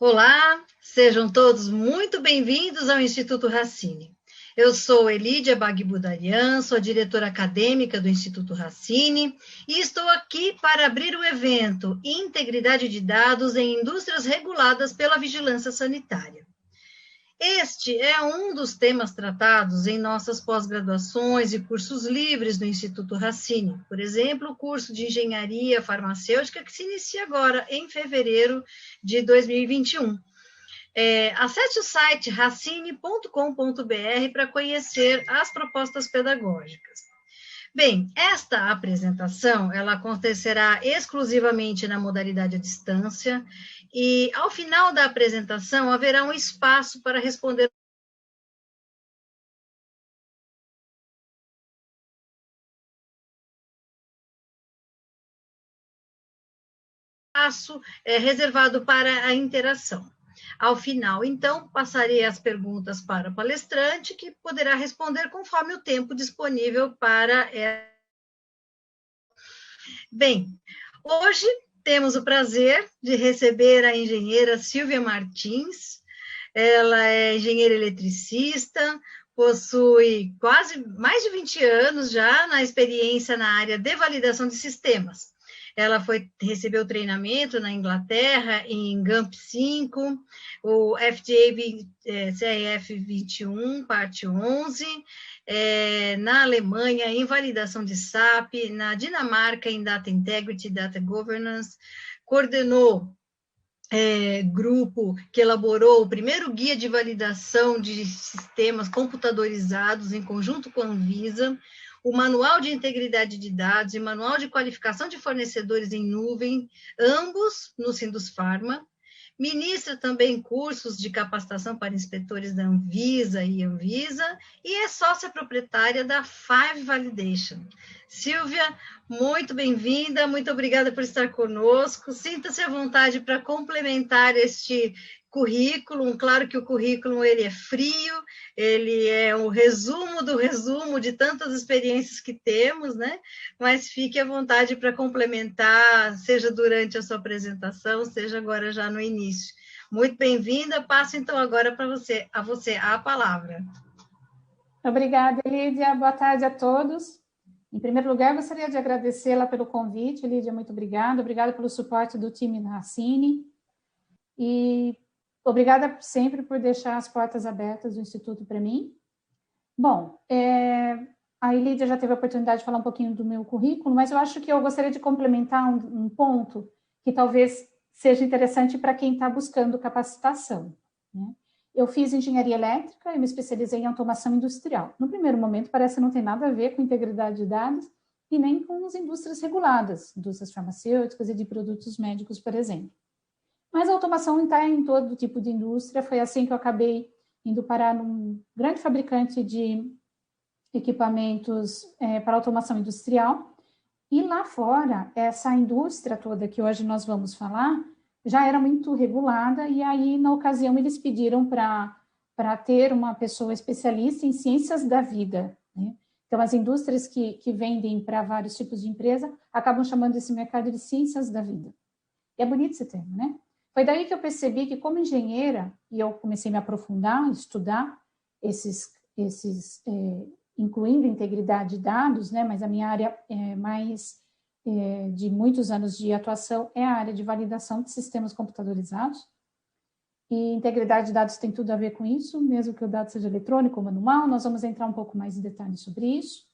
Olá, sejam todos muito bem-vindos ao Instituto Racine. Eu sou Elídia Bagbudarian, sou a diretora acadêmica do Instituto Racine e estou aqui para abrir o evento Integridade de Dados em Indústrias Reguladas pela Vigilância Sanitária. Este é um dos temas tratados em nossas pós-graduações e cursos livres do Instituto Racine. Por exemplo, o curso de Engenharia Farmacêutica, que se inicia agora em fevereiro de 2021. Acesse o site racine.com.br para conhecer as propostas pedagógicas. Bem, esta apresentação, ela acontecerá exclusivamente na modalidade à distância e, ao final da apresentação, haverá um espaço para responder espaço reservado para a interação. Ao final, então, passarei as perguntas para o palestrante, que poderá responder conforme o tempo disponível para ela. Bem, hoje temos o prazer de receber a engenheira Silvia Martins. Ela é engenheira eletricista, possui quase mais de 20 anos já na experiência na área de validação de sistemas. Ela recebeu treinamento na Inglaterra, em GAMP 5, o FDA CRF 21, parte 11, na Alemanha, em validação de SAP, na Dinamarca, em Data Integrity, Data Governance, coordenou grupo que elaborou o primeiro guia de validação de sistemas computadorizados em conjunto com a Anvisa, o Manual de Integridade de Dados e Manual de Qualificação de Fornecedores em Nuvem, ambos no Sindusfarma. Ministra também cursos de capacitação para inspetores da Anvisa e Anvisa e é sócia proprietária da Five Validation. Silvia, muito bem-vinda, muito obrigada por estar conosco. Sinta-se à vontade para complementar este currículo. Claro que o currículo ele é frio, ele é um resumo do resumo de tantas experiências que temos, né? Mas fique à vontade para complementar, seja durante a sua apresentação, seja agora já no início. Muito bem-vinda, passo então agora para você a palavra. Obrigada, Lídia. Boa tarde a todos. Em primeiro lugar, gostaria de agradecê-la pelo convite, Lídia, muito obrigada. Obrigada pelo suporte do time da Racine. E obrigada sempre por deixar as portas abertas do Instituto para mim. Bom, a Lídia já teve a oportunidade de falar um pouquinho do meu currículo, mas eu acho que eu gostaria de complementar um ponto que talvez seja interessante para quem está buscando capacitação, né? Eu fiz engenharia elétrica e me especializei em automação industrial. No primeiro momento, parece que não tem nada a ver com integridade de dados e nem com as indústrias reguladas, indústrias farmacêuticas e de produtos médicos, por exemplo. Mas a automação está em todo tipo de indústria. Foi assim que eu acabei indo parar num grande fabricante de equipamentos para automação industrial. E lá fora, essa indústria toda que hoje nós vamos falar, já era muito regulada, e aí, na ocasião, eles pediram para ter uma pessoa especialista em ciências da vida, né? Então, as indústrias que vendem para vários tipos de empresa acabam chamando esse mercado de ciências da vida. E é bonito esse termo, né? Foi daí que eu percebi que, como engenheira, e eu comecei a me aprofundar, estudar incluindo integridade de dados, né? Mas a minha área de muitos anos de atuação é a área de validação de sistemas computadorizados. E integridade de dados tem tudo a ver com isso, mesmo que o dado seja eletrônico ou manual. Nós vamos entrar um pouco mais em detalhes sobre isso.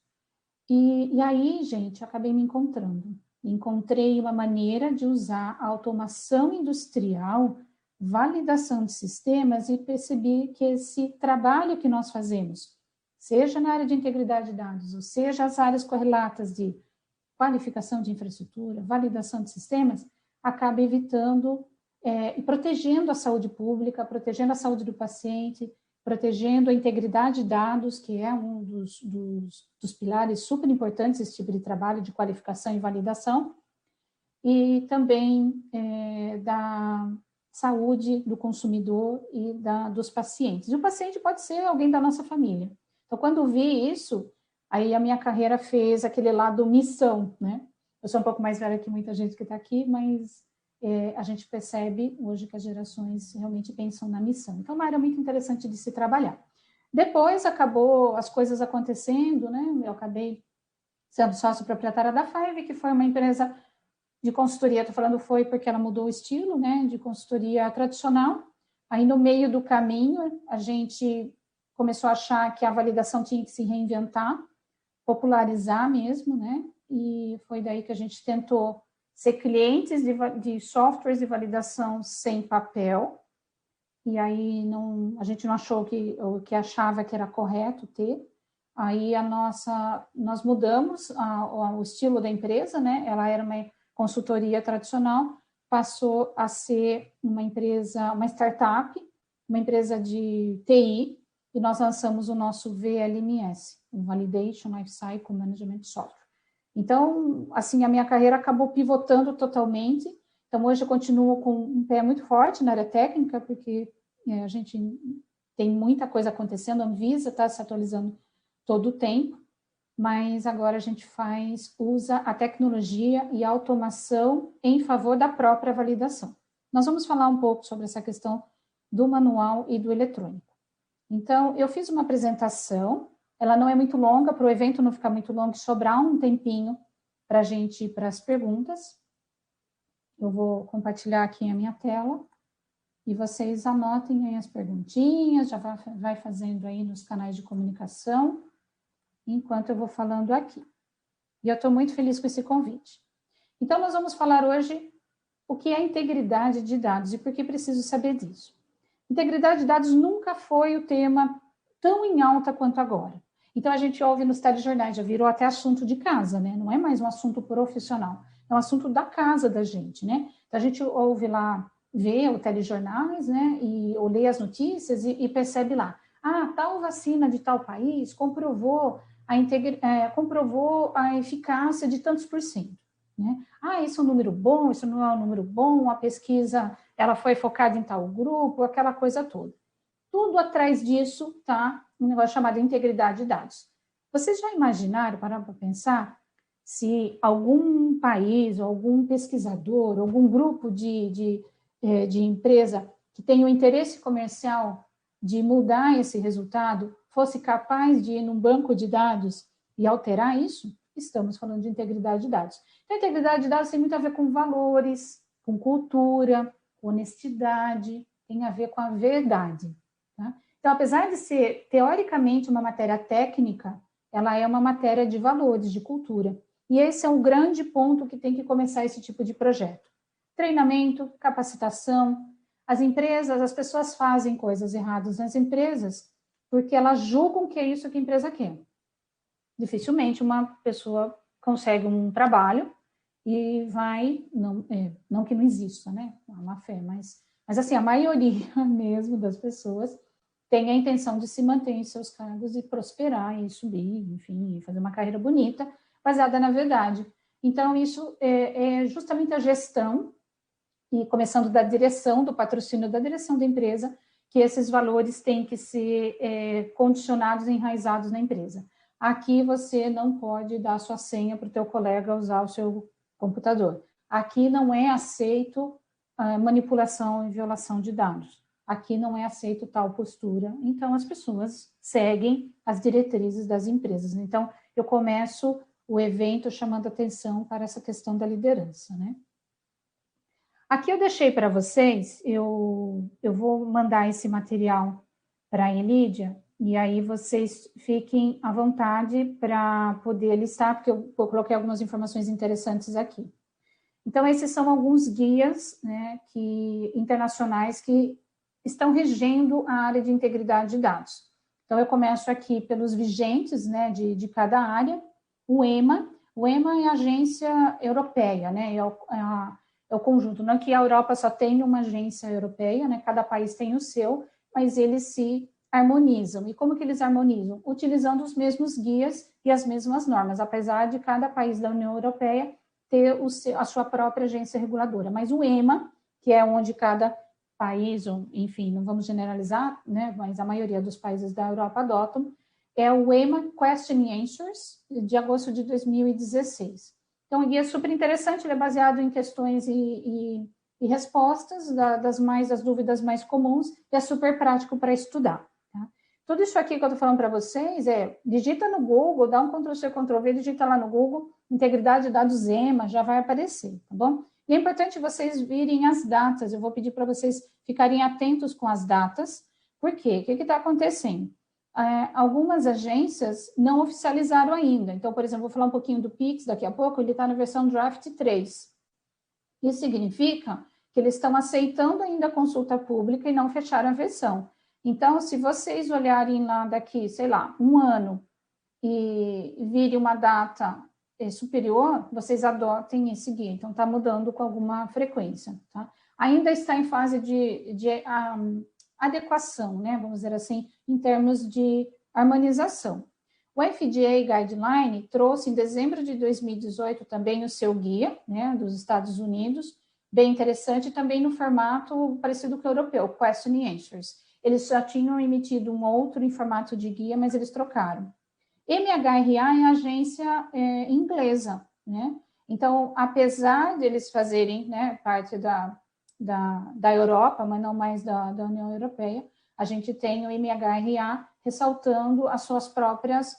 E aí, gente, acabei me encontrando. Encontrei uma maneira de usar a automação industrial, validação de sistemas, e percebi que esse trabalho que nós fazemos, seja na área de integridade de dados, ou seja as áreas correlatas de qualificação de infraestrutura, validação de sistemas, acaba evitando e protegendo a saúde pública, protegendo a saúde do paciente, protegendo a integridade de dados, que é um dos pilares super importantes desse tipo de trabalho de qualificação e validação, e também da saúde do consumidor e dos pacientes. E o paciente pode ser alguém da nossa família. Então, quando eu vi isso, aí a minha carreira fez aquele lado missão, né? Eu sou um pouco mais velha que muita gente que está aqui, mas a gente percebe hoje que as gerações realmente pensam na missão. Então, é uma área muito interessante de se trabalhar. Depois acabou as coisas acontecendo, né? Eu acabei sendo sócio proprietária da Five, que foi uma empresa de consultoria. Estou falando foi porque ela mudou o estilo, né? De consultoria tradicional. Aí, no meio do caminho, a gente começou a achar que a validação tinha que se reinventar, popularizar mesmo, né? E foi daí que a gente tentou ser clientes de softwares de validação sem papel, e aí a gente não achou o que achava que era correto ter. Aí nós mudamos o estilo da empresa, né? Ela era uma consultoria tradicional, passou a ser uma empresa, uma startup, uma empresa de TI, e nós lançamos o nosso VLMS, o Validation Lifecycle Management Software. Então, assim, a minha carreira acabou pivotando totalmente. Então, hoje eu continuo com um pé muito forte na área técnica, porque a gente tem muita coisa acontecendo, a Anvisa está se atualizando todo o tempo, mas agora a gente usa a tecnologia e a automação em favor da própria validação. Nós vamos falar um pouco sobre essa questão do manual e do eletrônico. Então, eu fiz uma apresentação, ela não é muito longa, para o evento não ficar muito longo, sobrar um tempinho para a gente ir para as perguntas. Eu vou compartilhar aqui a minha tela e vocês anotem aí as perguntinhas, já vai fazendo aí nos canais de comunicação, enquanto eu vou falando aqui. E eu estou muito feliz com esse convite. Então, nós vamos falar hoje o que é integridade de dados e por que preciso saber disso. Integridade de dados nunca foi o tema tão em alta quanto agora. Então, a gente ouve nos telejornais, já virou até assunto de casa, né? Não é mais um assunto profissional, é um assunto da casa da gente, né? Então, a gente ouve lá, vê o telejornais, né? Ou lê as notícias e percebe lá, tal vacina de tal país comprovou a eficácia de tantos por cento, né? Esse é um número bom, isso não é um número bom, a pesquisa ela foi focada em tal grupo, aquela coisa toda. Tudo atrás disso está um negócio chamado integridade de dados. Vocês já imaginaram, pararam para pensar, se algum país, ou algum pesquisador, algum grupo de empresa que tem o interesse comercial de mudar esse resultado, fosse capaz de ir num banco de dados e alterar isso? Estamos falando de integridade de dados. Então, a integridade de dados tem muito a ver com valores, com cultura, honestidade, tem a ver com a verdade. Tá? Então, apesar de ser, teoricamente, uma matéria técnica, ela é uma matéria de valores, de cultura. E esse é um grande ponto que tem que começar esse tipo de projeto. Treinamento, capacitação. As empresas, as pessoas fazem coisas erradas nas empresas porque elas julgam que é isso que a empresa quer. Dificilmente uma pessoa consegue um trabalho e vai, não que não exista, né, a má fé, mas assim, a maioria mesmo das pessoas tem a intenção de se manter em seus cargos e prosperar e subir, enfim, fazer uma carreira bonita, baseada na verdade. Então, isso é justamente a gestão, e começando da direção, do patrocínio da direção da empresa, que esses valores têm que ser condicionados e enraizados na empresa. Aqui você não pode dar a sua senha para o teu colega usar o seu computador. Aqui não é aceito manipulação e violação de dados. Aqui não é aceito tal postura. Então, as pessoas seguem as diretrizes das empresas. Então, eu começo o evento chamando atenção para essa questão da liderança, né? Aqui eu deixei para vocês, eu vou mandar esse material para a Elídia, e aí vocês fiquem à vontade para poder listar, porque eu coloquei algumas informações interessantes aqui. Então, esses são alguns guias, né, internacionais que estão regendo a área de integridade de dados. Então, eu começo aqui pelos vigentes, né, de cada área. O EMA é a agência europeia, né, é o conjunto. Não é que a Europa só tem uma agência europeia, né, cada país tem o seu, mas eles se harmonizam. E como que eles harmonizam? Utilizando os mesmos guias e as mesmas normas, apesar de cada país da União Europeia ter a sua própria agência reguladora. Mas o EMA, que é onde cada país, enfim, não vamos generalizar, né, mas a maioria dos países da Europa adotam, é o EMA Question and Answers, de agosto de 2016. Então, o guia é super interessante, ele é baseado em questões e e respostas das dúvidas mais comuns, e é super prático para estudar. Tá? Tudo isso aqui que eu estou falando para vocês digita no Google, dá um Ctrl+C, Ctrl+V, digita lá no Google, integridade de dados EMA, já vai aparecer, tá bom? E é importante vocês virem as datas, eu vou pedir para vocês ficarem atentos com as datas, por quê? O que está acontecendo? Algumas agências não oficializaram ainda, então, por exemplo, vou falar um pouquinho do Pix daqui a pouco, ele está na versão Draft 3. Isso significa que eles estão aceitando ainda a consulta pública e não fecharam a versão. Então, se vocês olharem lá daqui, sei lá, um ano, e virem uma data superior, vocês adotem esse guia. Então, está mudando com alguma frequência. Tá? Ainda está em fase de adequação, né? Vamos dizer assim, em termos de harmonização. O FDA Guideline trouxe em dezembro de 2018 também o seu guia, né, dos Estados Unidos, bem interessante, também no formato parecido com o europeu, Question and Answers. Eles já tinham emitido um outro em formato de guia, mas eles trocaram. MHRA é a agência inglesa, né? Então, apesar de eles fazerem, né, parte da Europa, mas não mais da União Europeia, a gente tem o MHRA ressaltando as suas próprias,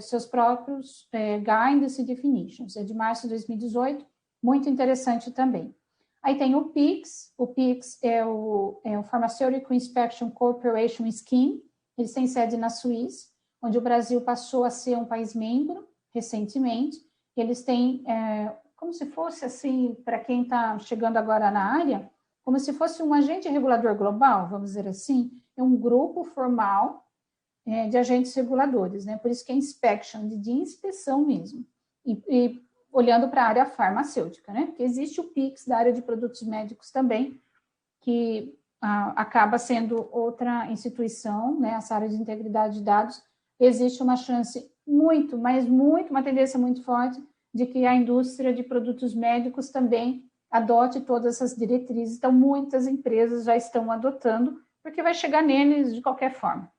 seus próprios guidance e definitions. É de março de 2018, muito interessante também. Aí tem o PICS é o Pharmaceutical Inspection Corporation Scheme, eles têm sede na Suíça, onde o Brasil passou a ser um país membro recentemente. Eles têm, como se fosse assim, para quem está chegando agora na área, como se fosse um agente regulador global, vamos dizer assim, é um grupo formal de agentes reguladores, né? Por isso que é inspection, de inspeção mesmo. E olhando para a área farmacêutica, né? Porque existe o PICS da área de produtos médicos também, que acaba sendo outra instituição, né? Essa área de integridade de dados, existe uma chance uma tendência muito forte de que a indústria de produtos médicos também adote todas essas diretrizes. Então, muitas empresas já estão adotando, porque vai chegar neles de qualquer forma.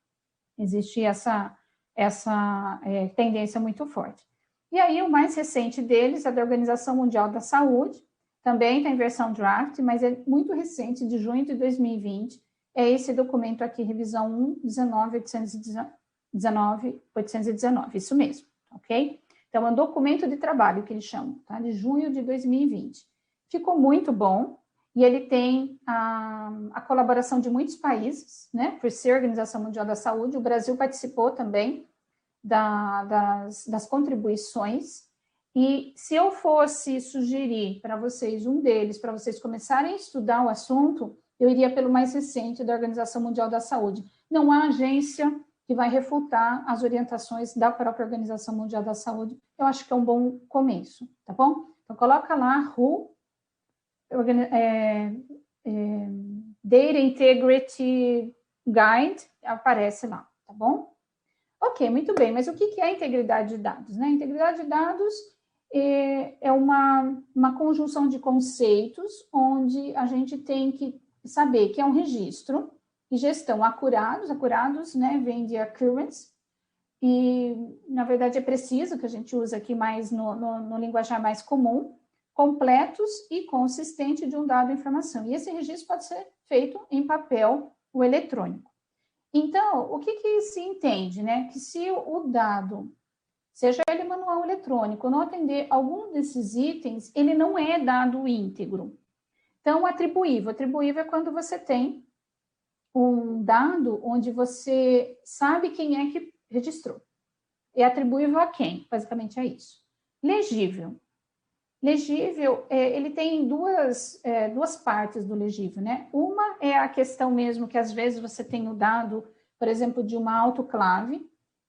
Existe essa tendência muito forte. E aí, o mais recente deles é da Organização Mundial da Saúde, também está em versão draft, mas é muito recente, de junho de 2020, é esse documento aqui, revisão 1.19.819, isso mesmo, ok? Então, é um documento de trabalho que eles chamam, tá? De junho de 2020. Ficou muito bom, e ele tem a colaboração de muitos países, né? Por ser a Organização Mundial da Saúde, o Brasil participou também das contribuições, e se eu fosse sugerir para vocês um deles, para vocês começarem a estudar o assunto, eu iria pelo mais recente da Organização Mundial da Saúde. Não há agência que vai refutar as orientações da própria Organização Mundial da Saúde. Eu acho que é um bom começo, tá bom? Então, coloca lá WHO, Data Integrity Guide, aparece lá, tá bom? Ok, muito bem, mas o que é a integridade de dados? Né? A integridade de dados é uma conjunção de conceitos onde a gente tem que saber que é um registro e gestão acurados, né, vem de accuracy, e, na verdade, é preciso, que a gente usa aqui mais no linguajar mais comum, completos e consistente de um dado ou informação. E esse registro pode ser feito em papel ou eletrônico. Então, o que se entende, né? Que se o dado, seja ele manual ou eletrônico, não atender algum desses itens, ele não é dado íntegro. Então, atribuível é quando você tem um dado onde você sabe quem é que registrou. É atribuível a quem? Basicamente é isso. Legível, ele tem duas partes do legível, né? Uma é a questão mesmo que às vezes você tem o dado, por exemplo, de uma autoclave,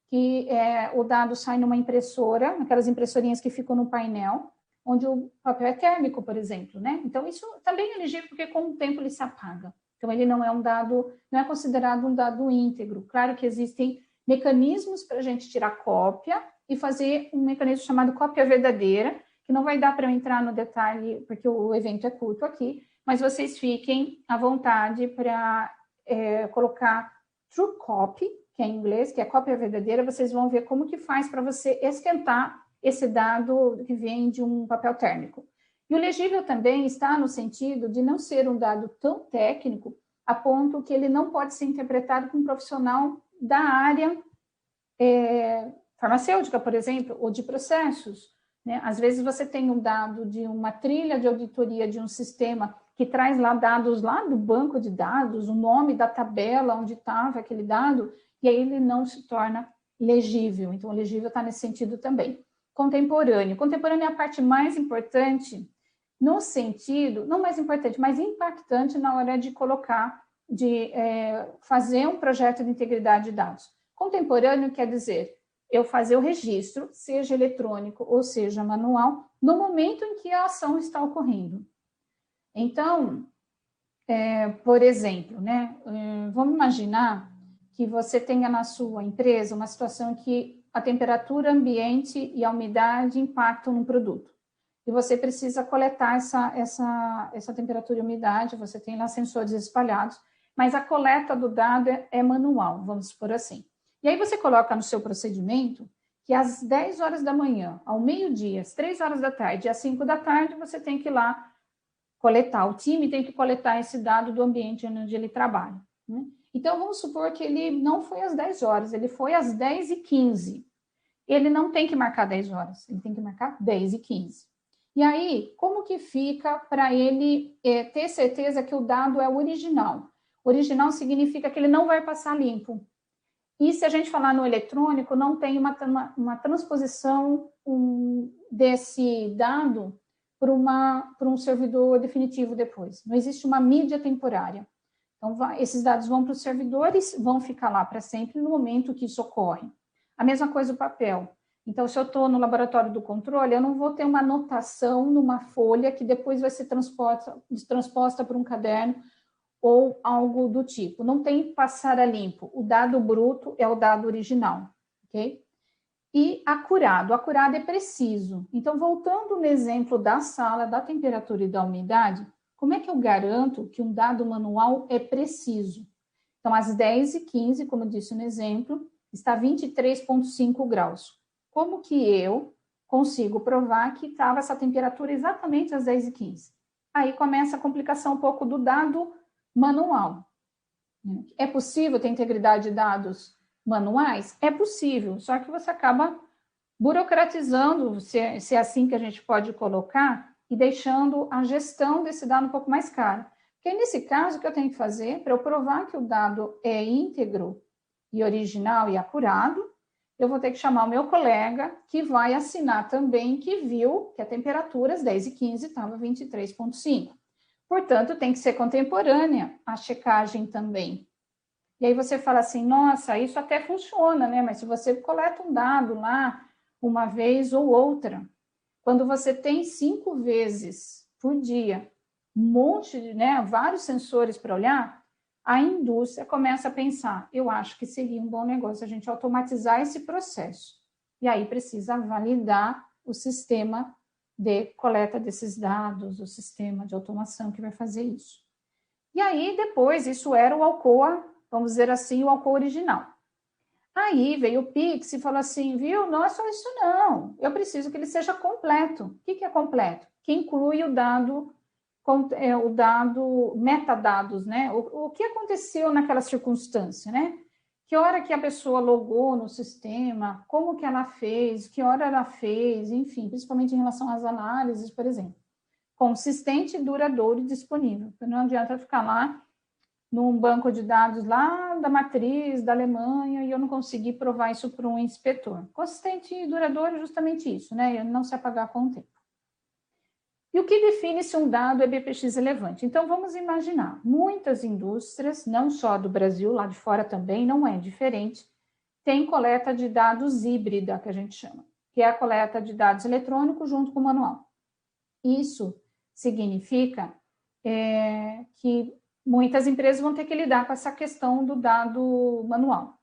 que o dado sai numa impressora, aquelas impressorinhas que ficam no painel, onde o papel é térmico, por exemplo, né? Então, isso também é legível porque com o tempo ele se apaga. Então, ele não é considerado um dado íntegro. Claro que existem mecanismos para a gente tirar cópia e fazer um mecanismo chamado cópia verdadeira, que não vai dar para eu entrar no detalhe, porque o evento é curto aqui, mas vocês fiquem à vontade para colocar true copy, que é em inglês, que é cópia verdadeira, vocês vão ver como que faz para você esquentar esse dado que vem de um papel térmico. E o legível também está no sentido de não ser um dado tão técnico a ponto que ele não pode ser interpretado por um profissional da área farmacêutica, por exemplo, ou de processos, né? Às vezes você tem um dado de uma trilha de auditoria de um sistema que traz lá dados lá do banco de dados, o nome da tabela onde estava aquele dado, e aí ele não se torna legível. Então, o legível está nesse sentido também. Contemporâneo. Contemporâneo é a parte mais importante no sentido, não mais importante, mas impactante na hora de colocar, de fazer um projeto de integridade de dados. Contemporâneo quer dizer eu fazer o registro, seja eletrônico ou seja manual, no momento em que a ação está ocorrendo. Então, por exemplo, né, vamos imaginar que você tenha na sua empresa uma situação que a temperatura ambiente e a umidade impactam no produto. E você precisa coletar essa temperatura e umidade, você tem lá sensores espalhados, mas a coleta do dado é manual, vamos supor assim. E aí você coloca no seu procedimento que às 10 horas da manhã, ao meio-dia, às 3 horas da tarde e às 5 da tarde, você tem que ir lá coletar, o time tem que coletar esse dado do ambiente onde ele trabalha, né? Então, vamos supor que ele não foi às 10 horas, ele foi às 10h15. Ele não tem que marcar 10 horas, ele tem que marcar 10h15. E aí, como que fica para ele ter certeza que o dado é o original? Original significa que ele não vai passar limpo. E se a gente falar no eletrônico, não tem uma transposição desse dado para um servidor definitivo depois. Não existe uma mídia temporária. Então, esses dados vão para os servidores, vão ficar lá para sempre no momento que isso ocorre. A mesma coisa o papel. Então, se eu estou no laboratório do controle, eu não vou ter uma anotação numa folha que depois vai ser transposta para um caderno ou algo do tipo. Não tem passar a limpo. O dado bruto é o dado original, ok? E acurado. Acurado é preciso. Então, voltando no exemplo da sala, da temperatura e da umidade, como é que eu garanto que um dado manual é preciso? Então, às 10h15, como eu disse no exemplo, está 23,5 graus. Como que eu consigo provar que estava essa temperatura exatamente às 10h15? Aí começa a complicação um pouco do dado manual. É possível ter integridade de dados manuais? É possível, só que você acaba burocratizando, se é assim que a gente pode colocar, e deixando a gestão desse dado um pouco mais cara. Porque nesse caso, o que eu tenho que fazer, para eu provar que o dado é íntegro e original e acurado, eu vou ter que chamar o meu colega, que vai assinar também, que viu que a temperatura às 10h15 estava 23,5. Portanto, tem que ser contemporânea a checagem também. E aí você fala assim, nossa, isso até funciona, né? Mas se você coleta um dado lá uma vez ou outra, quando você tem 5 vezes por dia, um monte de, né, vários sensores para olhar, a indústria começa a pensar, eu acho que seria um bom negócio a gente automatizar esse processo. E aí precisa validar o sistema de coleta desses dados, o sistema de automação que vai fazer isso. E aí, depois, isso era o Alcoa, vamos dizer assim, o Alcoa original. Aí veio o Pix e falou assim, viu, não é só isso não, eu preciso que ele seja completo. O que é completo? Que inclui o dado metadados, né? O que aconteceu naquela circunstância, né? Que hora que a pessoa logou no sistema, como que ela fez, que hora ela fez, enfim, principalmente em relação às análises, por exemplo. Consistente, duradouro e disponível. Não adianta ficar lá num banco de dados lá da matriz da Alemanha e eu não conseguir provar isso para um inspetor. Consistente e duradouro é justamente isso, né? Ele não se apagar com o tempo. E o que define se um dado é BPX relevante? Então, vamos imaginar, muitas indústrias, não só do Brasil, lá de fora também, não é diferente, tem coleta de dados híbrida, que a gente chama, que é a coleta de dados eletrônicos junto com o manual. Isso significa que muitas empresas vão ter que lidar com essa questão do dado manual.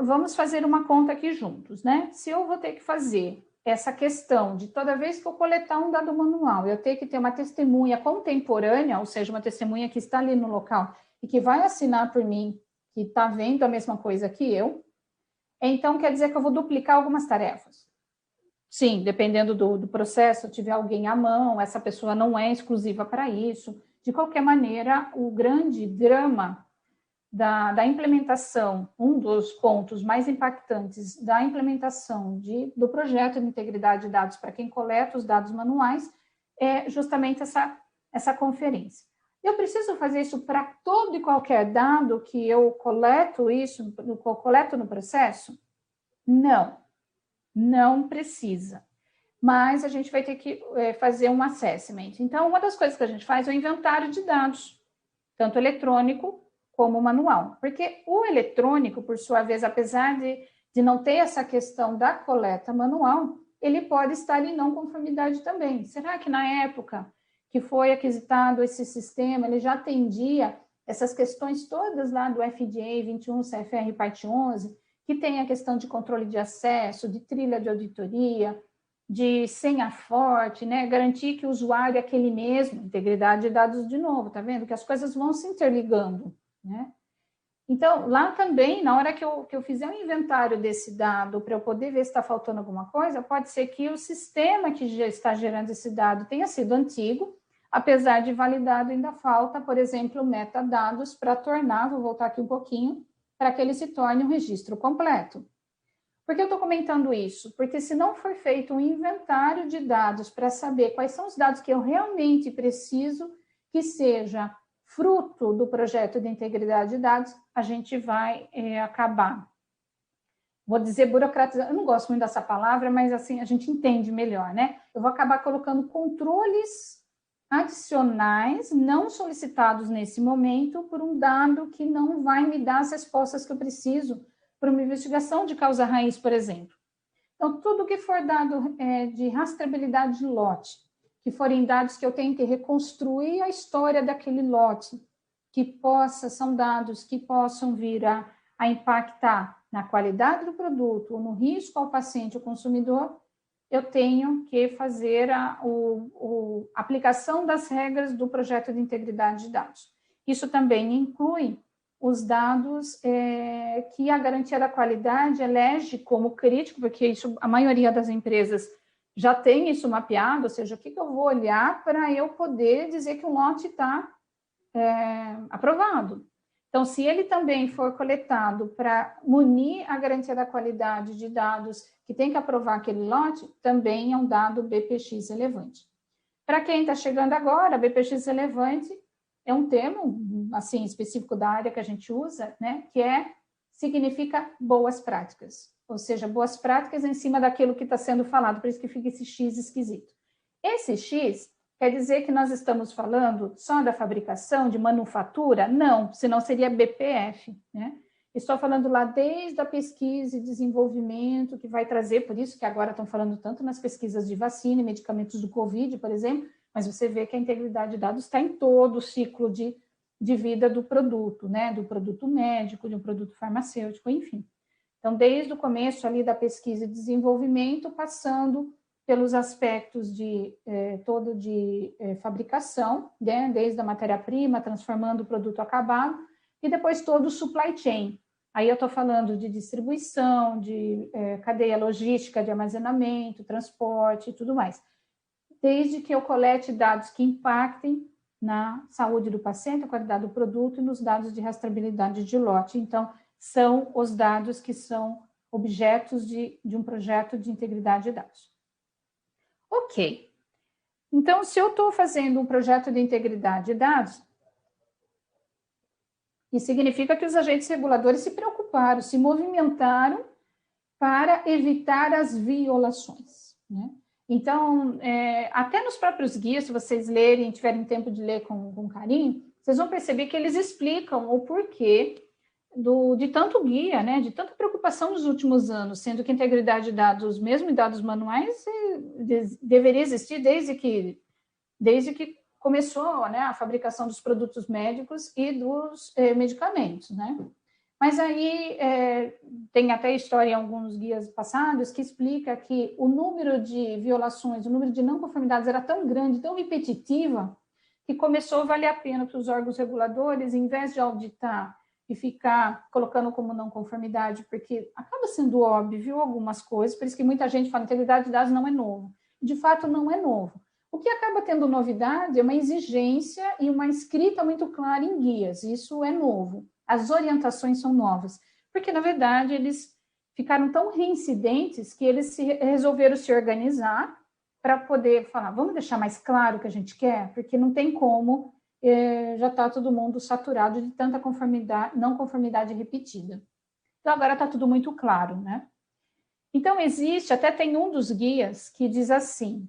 Vamos fazer uma conta aqui juntos, né? Se eu vou ter que fazer essa questão de toda vez que eu coletar um dado manual, eu ter que ter uma testemunha contemporânea, ou seja, uma testemunha que está ali no local e que vai assinar por mim, que está vendo a mesma coisa que eu, então quer dizer que eu vou duplicar algumas tarefas. Sim, dependendo do processo, se tiver alguém à mão, essa pessoa não é exclusiva para isso. De qualquer maneira, o grande drama da implementação, um dos pontos mais impactantes da implementação do projeto de integridade de dados para quem coleta os dados manuais é justamente essa conferência. Eu preciso fazer isso para todo e qualquer dado que eu coleto no processo? Não precisa. Mas a gente vai ter que fazer um assessment. Então, uma das coisas que a gente faz é o inventário de dados, tanto eletrônico como manual. Porque o eletrônico, por sua vez, apesar de não ter essa questão da coleta manual, ele pode estar em não conformidade também. Será que na época que foi aquisitado esse sistema, ele já atendia essas questões todas lá do FDA 21 CFR parte 11, que tem a questão de controle de acesso, de trilha de auditoria, de senha forte, né? Garantir que o usuário é aquele mesmo, integridade de dados de novo, tá vendo? Que as coisas vão se interligando, né? Então, lá também, na hora que eu fizer um inventário desse dado, para eu poder ver se está faltando alguma coisa, pode ser que o sistema que já está gerando esse dado tenha sido antigo, apesar de validado, ainda falta, por exemplo, metadados para tornar, vou voltar aqui um pouquinho, para que ele se torne um registro completo. Por que eu estou comentando isso? Porque se não for feito um inventário de dados para saber quais são os dados que eu realmente preciso que seja fruto do projeto de integridade de dados, a gente vai acabar, vou dizer burocratizando, eu não gosto muito dessa palavra, mas assim a gente entende melhor, né? Eu vou acabar colocando controles adicionais não solicitados nesse momento por um dado que não vai me dar as respostas que eu preciso para uma investigação de causa raiz, por exemplo. Então, tudo que for dado de rastreabilidade de lote, que forem dados que eu tenho que reconstruir a história daquele lote, são dados que possam vir a impactar na qualidade do produto ou no risco ao paciente ou consumidor, eu tenho que fazer a aplicação das regras do projeto de integridade de dados. Isso também inclui os dados que a garantia da qualidade elege como crítico, porque isso, a maioria das empresas já tem isso mapeado, ou seja, o que eu vou olhar para eu poder dizer que o lote está aprovado. Então, se ele também for coletado para munir a garantia da qualidade de dados que tem que aprovar aquele lote, também é um dado BPX relevante. Para quem está chegando agora, BPX relevante é um termo, assim, específico da área que a gente usa, né, que significa boas práticas, ou seja, boas práticas em cima daquilo que está sendo falado, por isso que fica esse X esquisito. Esse X quer dizer que nós estamos falando só da fabricação, de manufatura? Não, senão seria BPF, né? Estou falando lá desde a pesquisa e desenvolvimento, que vai trazer, por isso que agora estão falando tanto nas pesquisas de vacina e medicamentos do Covid, por exemplo, mas você vê que a integridade de dados está em todo o ciclo de vida do produto, né? Do produto médico, de um produto farmacêutico, enfim. Então, desde o começo ali da pesquisa e desenvolvimento, passando pelos aspectos de fabricação, né? Desde a matéria-prima, transformando o produto acabado, e depois todo o supply chain. Aí eu estou falando de distribuição, de cadeia logística de armazenamento, transporte e tudo mais. Desde que eu colete dados que impactem na saúde do paciente, a qualidade do produto e nos dados de rastreabilidade de lote. Então, são os dados que são objetos de um projeto de integridade de dados. Ok. Então, se eu estou fazendo um projeto de integridade de dados, isso significa que os agentes reguladores se preocuparam, se movimentaram para evitar as violações, né? Então, até nos próprios guias, se vocês lerem, tiverem tempo de ler com carinho, vocês vão perceber que eles explicam o porquê de tanto guia, né, de tanta preocupação nos últimos anos, sendo que a integridade de dados, mesmo em dados manuais, deveria existir desde que começou, né, a fabricação dos produtos médicos e dos medicamentos, né? Mas aí tem até história em alguns guias passados que explica que o número de violações, o número de não conformidades era tão grande, tão repetitiva, que começou a valer a pena para os órgãos reguladores, em vez de auditar e ficar colocando como não conformidade, porque acaba sendo óbvio algumas coisas, por isso que muita gente fala que integridade de dados não é novo. De fato, não é novo. O que acaba tendo novidade é uma exigência e uma escrita muito clara em guias, isso é novo. As orientações são novas, porque, na verdade, eles ficaram tão reincidentes que eles resolveram se organizar para poder falar, vamos deixar mais claro o que a gente quer, porque não tem como, já está todo mundo saturado de tanta conformidade, não conformidade repetida. Então, agora está tudo muito claro, né? Então, existe, até tem um dos guias que diz assim,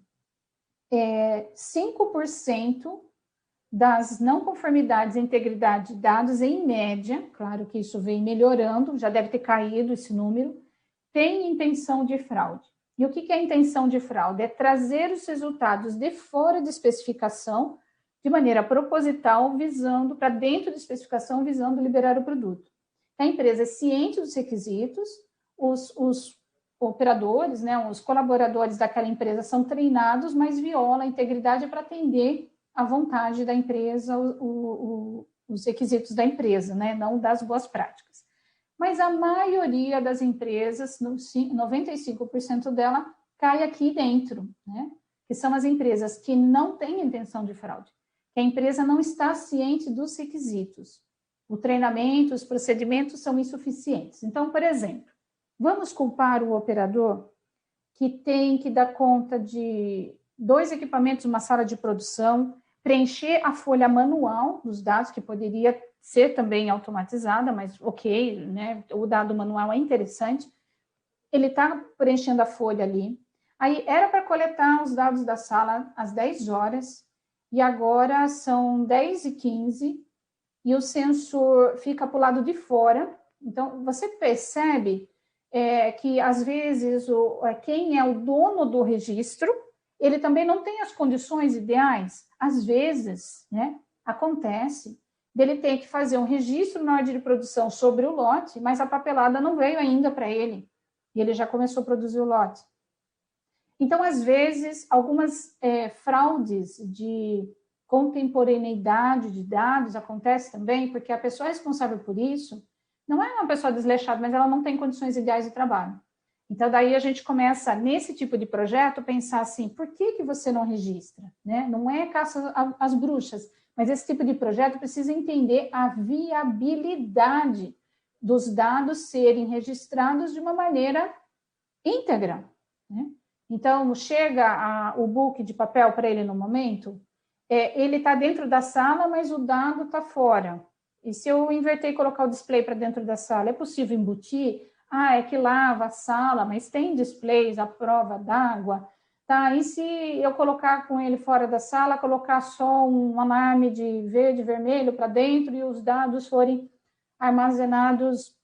5% das não conformidades e integridade de dados, em média, claro que isso vem melhorando, já deve ter caído esse número, tem intenção de fraude. E o que é a intenção de fraude? É trazer os resultados de fora de especificação, de maneira proposital, visando, para dentro de especificação, visando liberar o produto. A empresa é ciente dos requisitos, os operadores, né, os colaboradores daquela empresa são treinados, mas viola a integridade para atender à vontade da empresa, os requisitos da empresa, né, não das boas práticas. Mas a maioria das empresas, 95% dela, cai aqui dentro, né, que são as empresas que não têm intenção de fraude, que a empresa não está ciente dos requisitos. O treinamento, os procedimentos são insuficientes. Então, por exemplo, vamos culpar o operador que tem que dar conta de 2 equipamentos, uma sala de produção, preencher a folha manual dos dados, que poderia ser também automatizada, mas ok, né? O dado manual é interessante. Ele está preenchendo a folha ali. Aí era para coletar os dados da sala às 10 horas, e agora são 10h15, e o sensor fica para o lado de fora. Então, você percebe que, às vezes, quem é o dono do registro, ele também não tem as condições ideais. Às vezes, né, acontece dele ter que fazer um registro na ordem de produção sobre o lote, mas a papelada não veio ainda para ele, e ele já começou a produzir o lote. Então, às vezes, algumas fraudes de contemporaneidade de dados acontece também, porque a pessoa responsável por isso não é uma pessoa desleixada, mas ela não tem condições ideais de trabalho. Então, daí a gente começa, nesse tipo de projeto, pensar assim, por que você não registra? Né? Não é caça às bruxas, mas esse tipo de projeto precisa entender a viabilidade dos dados serem registrados de uma maneira íntegra, né? Então, chega o book de papel para ele no momento, ele está dentro da sala, mas o dado está fora. E se eu inverter e colocar o display para dentro da sala, é possível embutir? É que lava a sala, mas tem displays à prova d'água. Tá? E se eu colocar com ele fora da sala, colocar só um alarme de verde e vermelho para dentro e os dados forem armazenados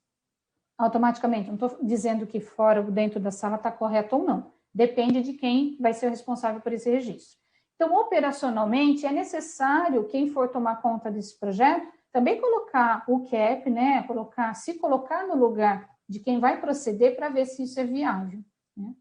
automaticamente? Não estou dizendo que fora ou dentro da sala está correto ou não. Depende de quem vai ser o responsável por esse registro. Então, operacionalmente, é necessário, quem for tomar conta desse projeto, também colocar o CAP, né? Se colocar no lugar de quem vai proceder para ver se isso é viável, né?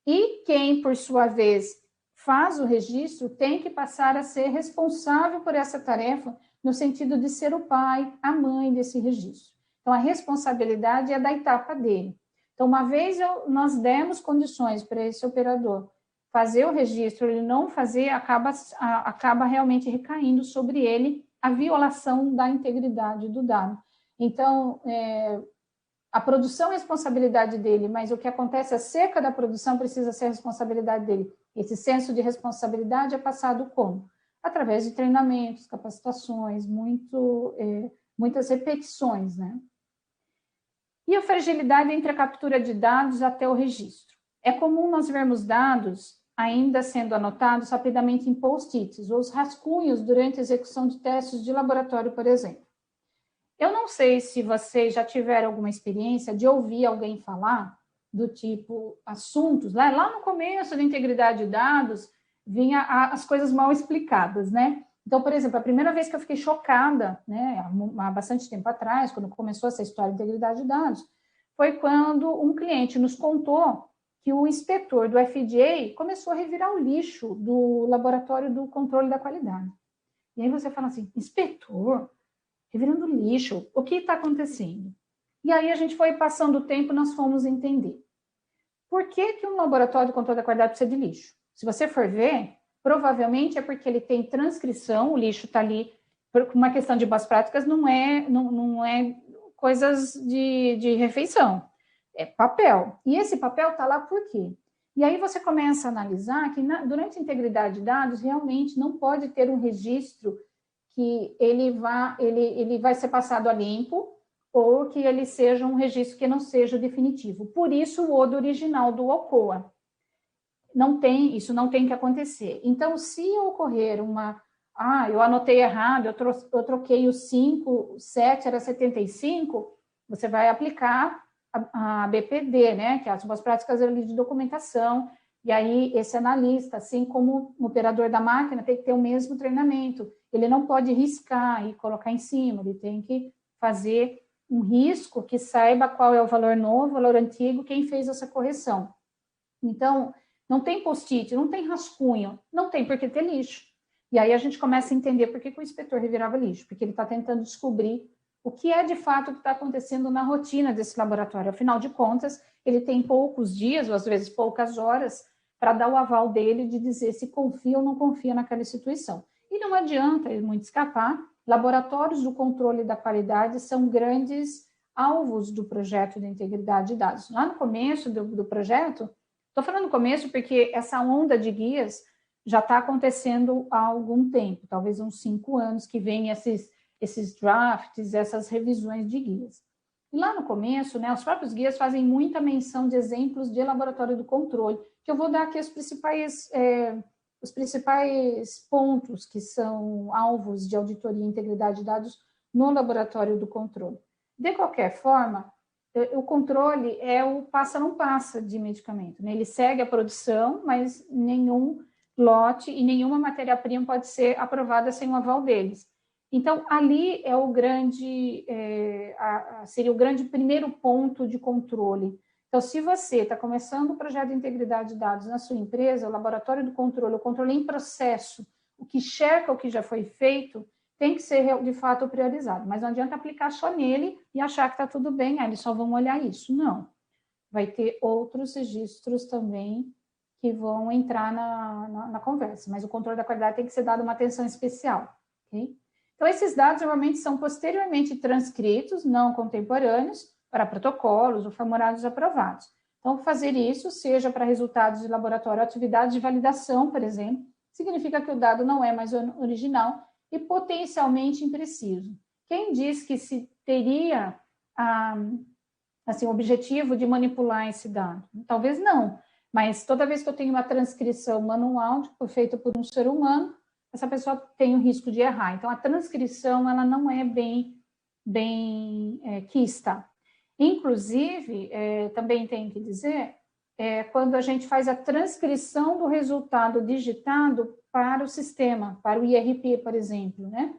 E quem, por sua vez, faz o registro, tem que passar a ser responsável por essa tarefa, no sentido de ser o pai, a mãe desse registro. Então, a responsabilidade é da etapa dele. Então, uma vez nós demos condições para esse operador fazer o registro, ele não fazer, acaba realmente recaindo sobre ele a violação da integridade do dado. Então, a produção é responsabilidade dele, mas o que acontece acerca da produção precisa ser responsabilidade dele. Esse senso de responsabilidade é passado como? Através de treinamentos, capacitações, muitas repetições, né? E a fragilidade entre a captura de dados até o registro. É comum nós vermos dados ainda sendo anotados rapidamente em post-its, ou os rascunhos durante a execução de testes de laboratório, por exemplo. Eu não sei se vocês já tiveram alguma experiência de ouvir alguém falar do tipo assuntos, lá no começo da integridade de dados, vinha as coisas mal explicadas, né? Então, por exemplo, a primeira vez que eu fiquei chocada, né, há bastante tempo atrás, quando começou essa história de integridade de dados, foi quando um cliente nos contou que o inspetor do FDA começou a revirar o lixo do laboratório do controle da qualidade. E aí você fala assim, inspetor? revirando lixo. O que está acontecendo? E aí a gente foi passando o tempo, nós fomos entender. Por que um laboratório de controle da qualidade precisa de lixo? Se você for ver, provavelmente é porque ele tem transcrição, o lixo está ali, por uma questão de boas práticas, não é coisas de refeição, é papel. E esse papel está lá por quê? E aí você começa a analisar que durante a integridade de dados, realmente não pode ter um registro que ele vai ser passado a limpo, ou que ele seja um registro que não seja definitivo. Por isso, o ODA original do OCOA. Isso não tem que acontecer. Então, se ocorrer eu anotei errado, eu troquei o 5, 7 era 75, você vai aplicar a BPD, né, que é as boas práticas de documentação, e aí esse analista, assim como o operador da máquina, tem que ter o mesmo treinamento. Ele não pode riscar e colocar em cima, ele tem que fazer um risco que saiba qual é o valor novo, o valor antigo, quem fez essa correção. Então, não tem post-it, não tem rascunho, não tem por que ter lixo. E aí a gente começa a entender por que o inspetor revirava lixo, porque ele está tentando descobrir o que é de fato que está acontecendo na rotina desse laboratório. Afinal de contas, ele tem poucos dias, ou às vezes poucas horas, para dar o aval dele de dizer se confia ou não confia naquela instituição. E não adianta ele muito escapar. Laboratórios do controle da qualidade são grandes alvos do projeto de integridade de dados. Lá no começo do projeto, estou falando no começo porque essa onda de guias já está acontecendo há algum tempo, talvez uns 5 anos que vem esses drafts, essas revisões de guias. E lá no começo, né, os próprios guias fazem muita menção de exemplos de laboratório do controle, que eu vou dar aqui os principais pontos que são alvos de auditoria e integridade de dados no laboratório do controle. De qualquer forma, o controle é o passa não passa de medicamento, né? Ele segue a produção, mas nenhum lote e nenhuma matéria-prima pode ser aprovada sem o aval deles. Então, ali é seria o grande primeiro ponto de controle. Então, se você está começando o projeto de integridade de dados na sua empresa, o laboratório do controle, o controle em processo, o que checa o que já foi feito, tem que ser, de fato, priorizado. Mas não adianta aplicar só nele e achar que está tudo bem, eles só vão olhar isso. Não. Vai ter outros registros também que vão entrar na conversa, mas o controle da qualidade tem que ser dado uma atenção especial. Okay? Então, esses dados normalmente são posteriormente transcritos, não contemporâneos, para protocolos ou formulários aprovados. Então, fazer isso, seja para resultados de laboratório ou atividades de validação, por exemplo, significa que o dado não é mais original e potencialmente impreciso. Quem diz que se teria o objetivo de manipular esse dado? Talvez não, mas toda vez que eu tenho uma transcrição manual feita por um ser humano, essa pessoa tem o risco de errar. Então, a transcrição ela não é bem quista. Inclusive, também tem que dizer, quando a gente faz a transcrição do resultado digitado para o sistema, para o IRP, por exemplo, né?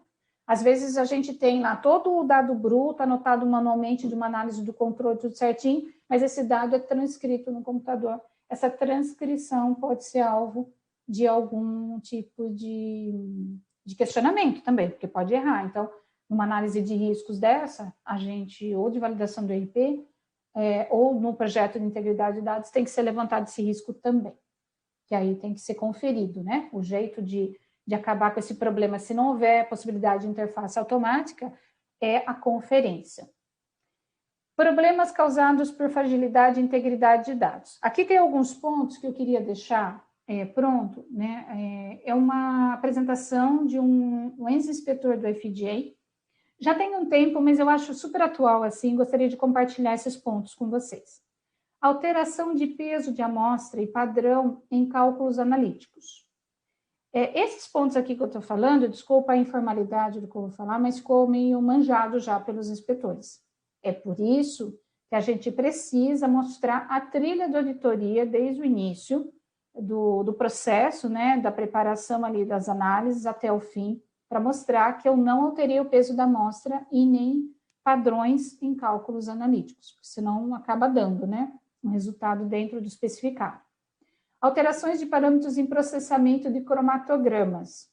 Às vezes a gente tem lá todo o dado bruto anotado manualmente de uma análise do controle, tudo certinho, mas esse dado é transcrito no computador. Essa transcrição pode ser alvo de algum tipo de questionamento também, porque pode errar. Então, uma análise de riscos dessa, a gente, ou de validação do IRP, ou no projeto de integridade de dados, tem que ser levantado esse risco também, que aí tem que ser conferido, né? O jeito de acabar com esse problema, se não houver possibilidade de interface automática, é a conferência. Problemas causados por fragilidade e integridade de dados. Aqui tem alguns pontos que eu queria deixar pronto, né? É uma apresentação de um ex-inspetor do FDA. Já tem um tempo, mas eu acho super atual, assim, gostaria de compartilhar esses pontos com vocês. Alteração de peso de amostra e padrão em cálculos analíticos. Esses pontos aqui que eu estou falando, desculpa a informalidade do que eu vou falar, mas ficou meio manjado já pelos inspetores. É por isso que a gente precisa mostrar a trilha de auditoria desde o início do processo, né, da preparação ali das análises até o fim, para mostrar que eu não alterei o peso da amostra e nem padrões em cálculos analíticos, porque senão acaba dando, né, um resultado dentro do especificado. Alterações de parâmetros em processamento de cromatogramas.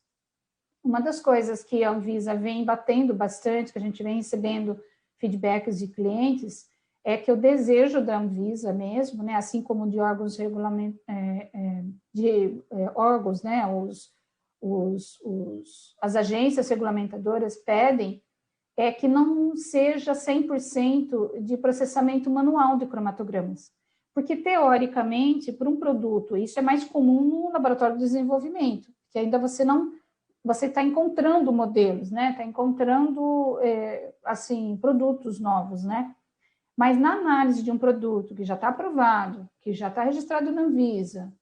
Uma das coisas que a Anvisa vem batendo bastante, que a gente vem recebendo feedbacks de clientes, é que o desejo da Anvisa mesmo, né, assim como de órgãos órgãos, né, as agências regulamentadoras pedem, é que não seja 100% de processamento manual de cromatogramas. Porque, teoricamente, para um produto, isso é mais comum no laboratório de desenvolvimento, que ainda você está encontrando modelos, né? Está encontrando, assim, produtos novos, né? Mas na análise de um produto que já está aprovado, que já está registrado na Anvisa,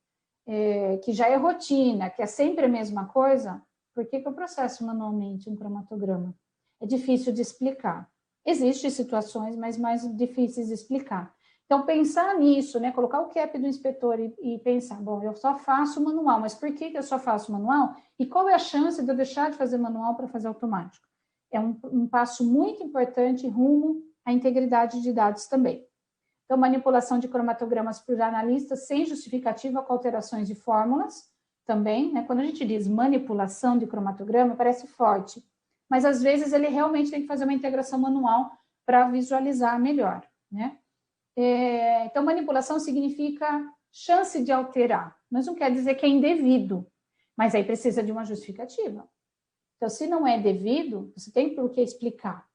que já é rotina, que é sempre a mesma coisa, por que eu processo manualmente um cromatograma? É difícil de explicar. Existem situações, mas mais difíceis de explicar. Então, pensar nisso, né? Colocar o cap do inspetor e pensar, bom, eu só faço manual, mas por que eu só faço manual? E qual é a chance de eu deixar de fazer manual para fazer automático? É um passo muito importante rumo à integridade de dados também. Então, manipulação de cromatogramas por analistas sem justificativa com alterações de fórmulas também, né? Quando a gente diz manipulação de cromatograma, parece forte, mas às vezes ele realmente tem que fazer uma integração manual para visualizar melhor, né? Então, manipulação significa chance de alterar, mas não quer dizer que é indevido, mas aí precisa de uma justificativa. Então, se não é devido, você tem por que explicar.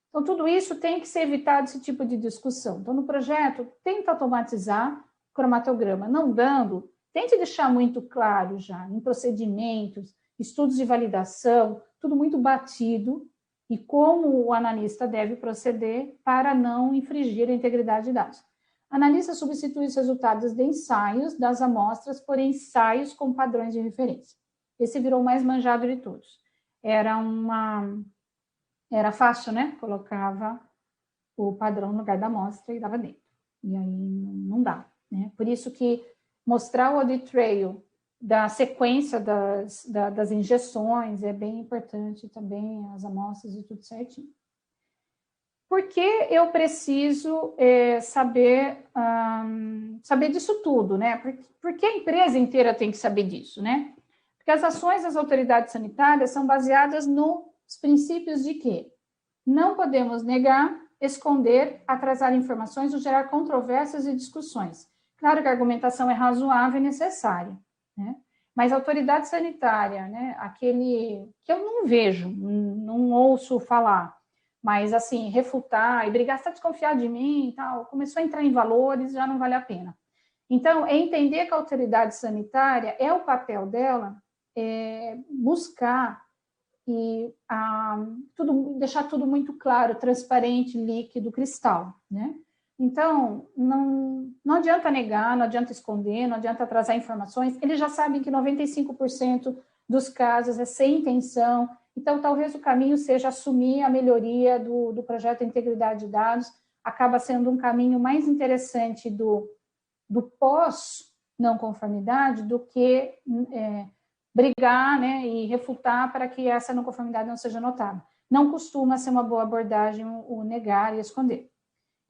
Então, tudo isso tem que ser evitado, esse tipo de discussão. Então, no projeto, tenta automatizar o cromatograma. Não dando, tente deixar muito claro já, em procedimentos, estudos de validação, tudo muito batido, e como o analista deve proceder para não infringir a integridade de dados. O analista substitui os resultados de ensaios das amostras por ensaios com padrões de referência. Esse virou o mais manjado de todos. Era fácil, né? Colocava o padrão no lugar da amostra e dava dentro. E aí não dá, né? Por isso que mostrar o audit trail da sequência das injeções é bem importante também, as amostras e tudo certinho. Por que eu preciso saber disso tudo, né? Por que a empresa inteira tem que saber disso, né? Porque as ações das autoridades sanitárias são baseadas nos princípios de que não podemos negar, esconder, atrasar informações ou gerar controvérsias e discussões. Claro que a argumentação é razoável e necessária, né? Mas a autoridade sanitária, né, aquele que eu não vejo, não ouço falar, mas assim, refutar e brigar, você está desconfiado de mim e tal, começou a entrar em valores, já não vale a pena. Então, é entender que a autoridade sanitária é o papel dela, buscar e deixar tudo muito claro, transparente, líquido, cristal, né? Então, não adianta negar, não adianta esconder, não adianta atrasar informações, eles já sabem que 95% dos casos é sem intenção, então talvez o caminho seja assumir a melhoria do projeto de integridade de dados, acaba sendo um caminho mais interessante do pós-não conformidade do que brigar, né, e refutar para que essa não conformidade não seja notada. Não costuma ser uma boa abordagem o negar e esconder.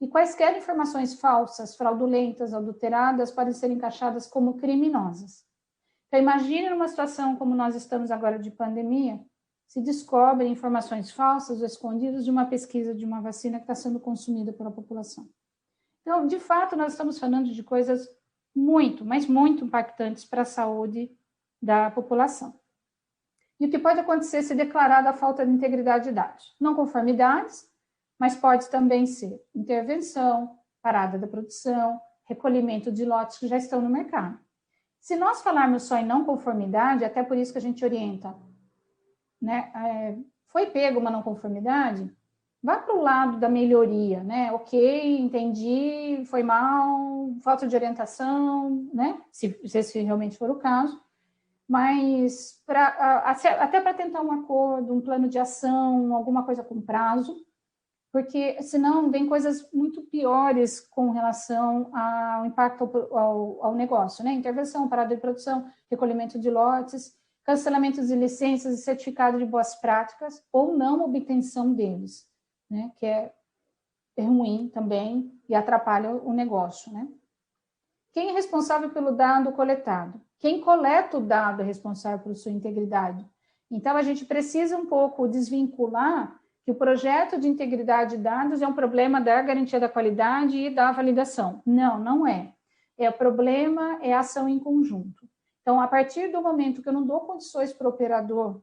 E quaisquer informações falsas, fraudulentas, adulteradas podem ser encaixadas como criminosas. Então, imagine numa situação como nós estamos agora de pandemia, se descobrem informações falsas ou escondidas de uma pesquisa de uma vacina que está sendo consumida pela população. Então, de fato, nós estamos falando de coisas muito, mas muito impactantes para a saúde da população. E o que pode acontecer se declarada a falta de integridade de dados? Não conformidades, mas pode também ser intervenção, parada da produção, recolhimento de lotes que já estão no mercado. Se nós falarmos só em não conformidade, até por isso que a gente orienta, né? Foi pego uma não conformidade, vá para o lado da melhoria, né? Ok, entendi, foi mal, falta de orientação, né? Se esse realmente for o caso. Mas até para tentar um acordo, um plano de ação, alguma coisa com prazo, porque senão vem coisas muito piores com relação ao impacto ao negócio, né? Intervenção, parada de produção, recolhimento de lotes, cancelamento de licenças e certificado de boas práticas, ou não obtenção deles, né? Que é ruim também e atrapalha o negócio, né? Quem é responsável pelo dado coletado? Quem coleta o dado é responsável por sua integridade. Então, a gente precisa um pouco desvincular que o projeto de integridade de dados é um problema da garantia da qualidade e da validação. Não, não é. O problema é a ação em conjunto. Então, a partir do momento que eu não dou condições para o operador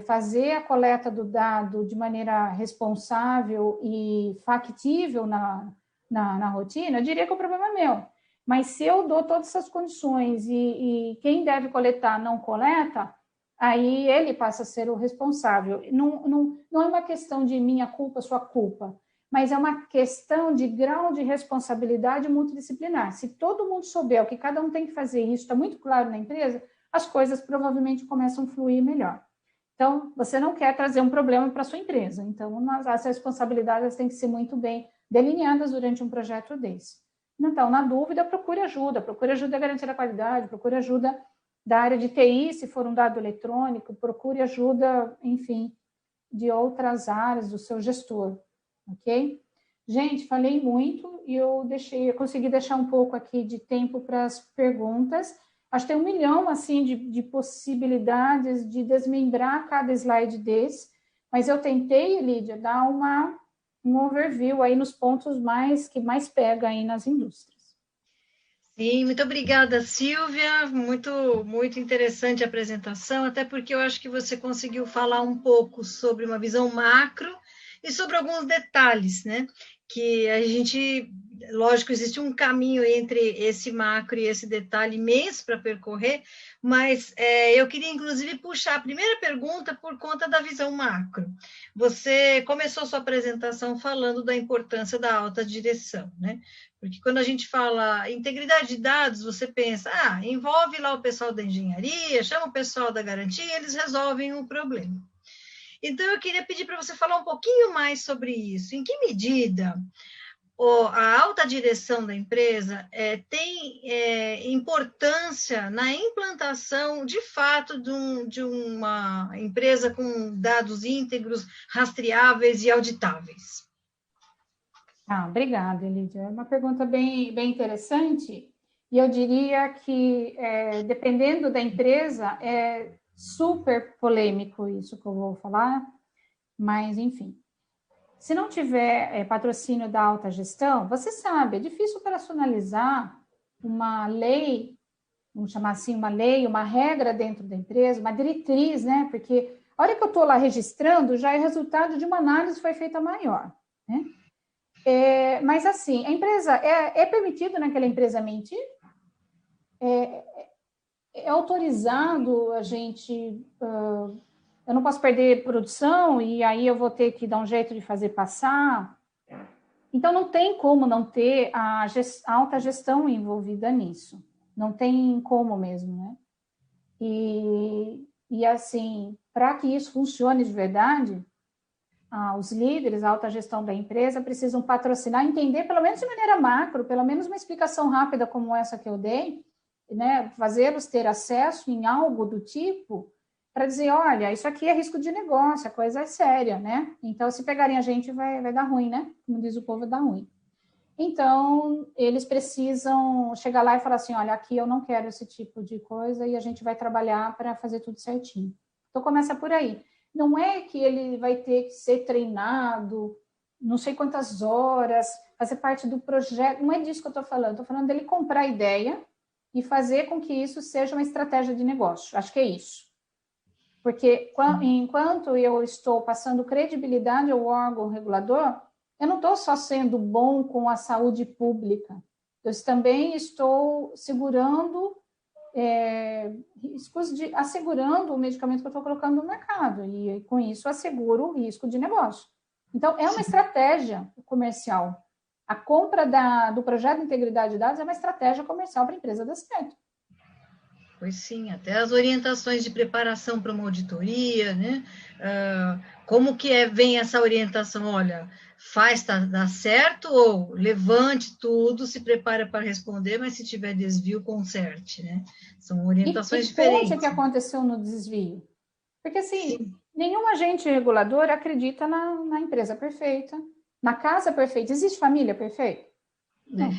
fazer a coleta do dado de maneira responsável e factível na rotina, eu diria que o problema é meu. Mas se eu dou todas essas condições e quem deve coletar não coleta, aí ele passa a ser o responsável. Não é uma questão de minha culpa, sua culpa, mas é uma questão de grau de responsabilidade multidisciplinar. Se todo mundo souber o que cada um tem que fazer, e isso está muito claro na empresa, as coisas provavelmente começam a fluir melhor. Então, você não quer trazer um problema para a sua empresa. Então, as responsabilidades têm que ser muito bem delineadas durante um projeto desse. Então, na dúvida, procure ajuda da garantia da qualidade, procure ajuda da área de TI, se for um dado eletrônico, procure ajuda, enfim, de outras áreas do seu gestor, ok? Gente, falei muito e eu consegui deixar um pouco aqui de tempo para as perguntas. Acho que tem 1 milhão, assim, de possibilidades de desmembrar cada slide desse, mas eu tentei, Lídia, dar um overview aí nos pontos que mais pega aí nas indústrias. Sim, muito obrigada, Silvia. Muito, muito interessante a apresentação, até porque eu acho que você conseguiu falar um pouco sobre uma visão macro e sobre alguns detalhes, né? Que a gente, lógico, existe um caminho entre esse macro e esse detalhe imenso para percorrer, mas eu queria, inclusive, puxar a primeira pergunta por conta da visão macro. Você começou sua apresentação falando da importância da alta direção, né? Porque quando a gente fala integridade de dados, você pensa, envolve lá o pessoal da engenharia, chama o pessoal da garantia, eles resolvem o problema. Então, eu queria pedir para você falar um pouquinho mais sobre isso. Em que medida a alta direção da empresa tem importância na implantação, de fato, de uma empresa com dados íntegros, rastreáveis e auditáveis? Obrigada, Lídia. É uma pergunta bem interessante, e eu diria que, dependendo da empresa, é super polêmico isso que eu vou falar, mas, enfim. Se não tiver patrocínio da alta gestão, você sabe, é difícil operacionalizar uma lei, vamos chamar assim, uma lei, uma regra dentro da empresa, uma diretriz, né? Porque a hora que eu estou lá registrando, já é resultado de uma análise que foi feita maior, né? Mas, assim, a empresa, é permitido naquela empresa mentir? É autorizado a gente... eu não posso perder produção e aí eu vou ter que dar um jeito de fazer passar. Então, não tem como não ter a alta gestão envolvida nisso. Não tem como mesmo, né? E assim, para que isso funcione de verdade, os líderes, a alta gestão da empresa precisam patrocinar, entender, pelo menos de maneira macro, pelo menos uma explicação rápida como essa que eu dei, né? Fazê-los ter acesso em algo do tipo, para dizer, olha, isso aqui é risco de negócio, a coisa é séria, né? Então, se pegarem a gente, vai dar ruim, né? Como diz o povo, vai dar ruim. Então, eles precisam chegar lá e falar assim, olha, aqui eu não quero esse tipo de coisa e a gente vai trabalhar para fazer tudo certinho. Então, começa por aí. Não é que ele vai ter que ser treinado, não sei quantas horas, fazer parte do projeto, não é disso que eu estou falando dele comprar a ideia e fazer com que isso seja uma estratégia de negócio. Acho que é isso. Porque enquanto eu estou passando credibilidade ao órgão regulador, eu não estou só sendo bom com a saúde pública, eu também estou segurando assegurando o medicamento que eu estou colocando no mercado, e com isso asseguro o risco de negócio. Então, é uma estratégia comercial. A compra do projeto de integridade de dados é uma estratégia comercial para a empresa dar certo. Pois sim, até as orientações de preparação para uma auditoria, né? Como que vem essa orientação? Olha, dá certo, ou levante tudo, se prepara para responder, mas se tiver desvio, conserte, né? São orientações diferentes. O que aconteceu no desvio? Porque, assim, nenhum agente regulador acredita na empresa perfeita, na casa perfeita. Existe família perfeita? Não.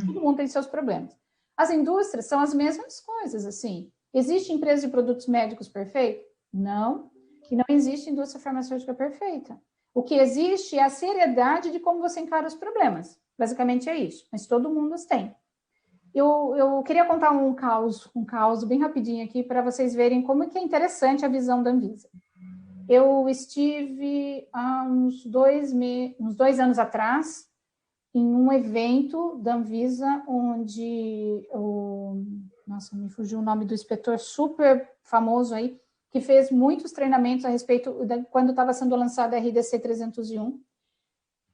Todo mundo tem seus problemas. As indústrias são as mesmas coisas, assim. Existe empresa de produtos médicos perfeita? Não. E não existe indústria farmacêutica perfeita. O que existe é a seriedade de como você encara os problemas. Basicamente é isso. Mas todo mundo os tem. Eu queria contar um caos bem rapidinho aqui para vocês verem como que é interessante a visão da Anvisa. Eu estive há uns 2 anos atrás em um evento da Anvisa onde nossa, me fugiu o nome do inspetor super famoso aí, que fez muitos treinamentos a respeito quando estava sendo lançada a RDC 301.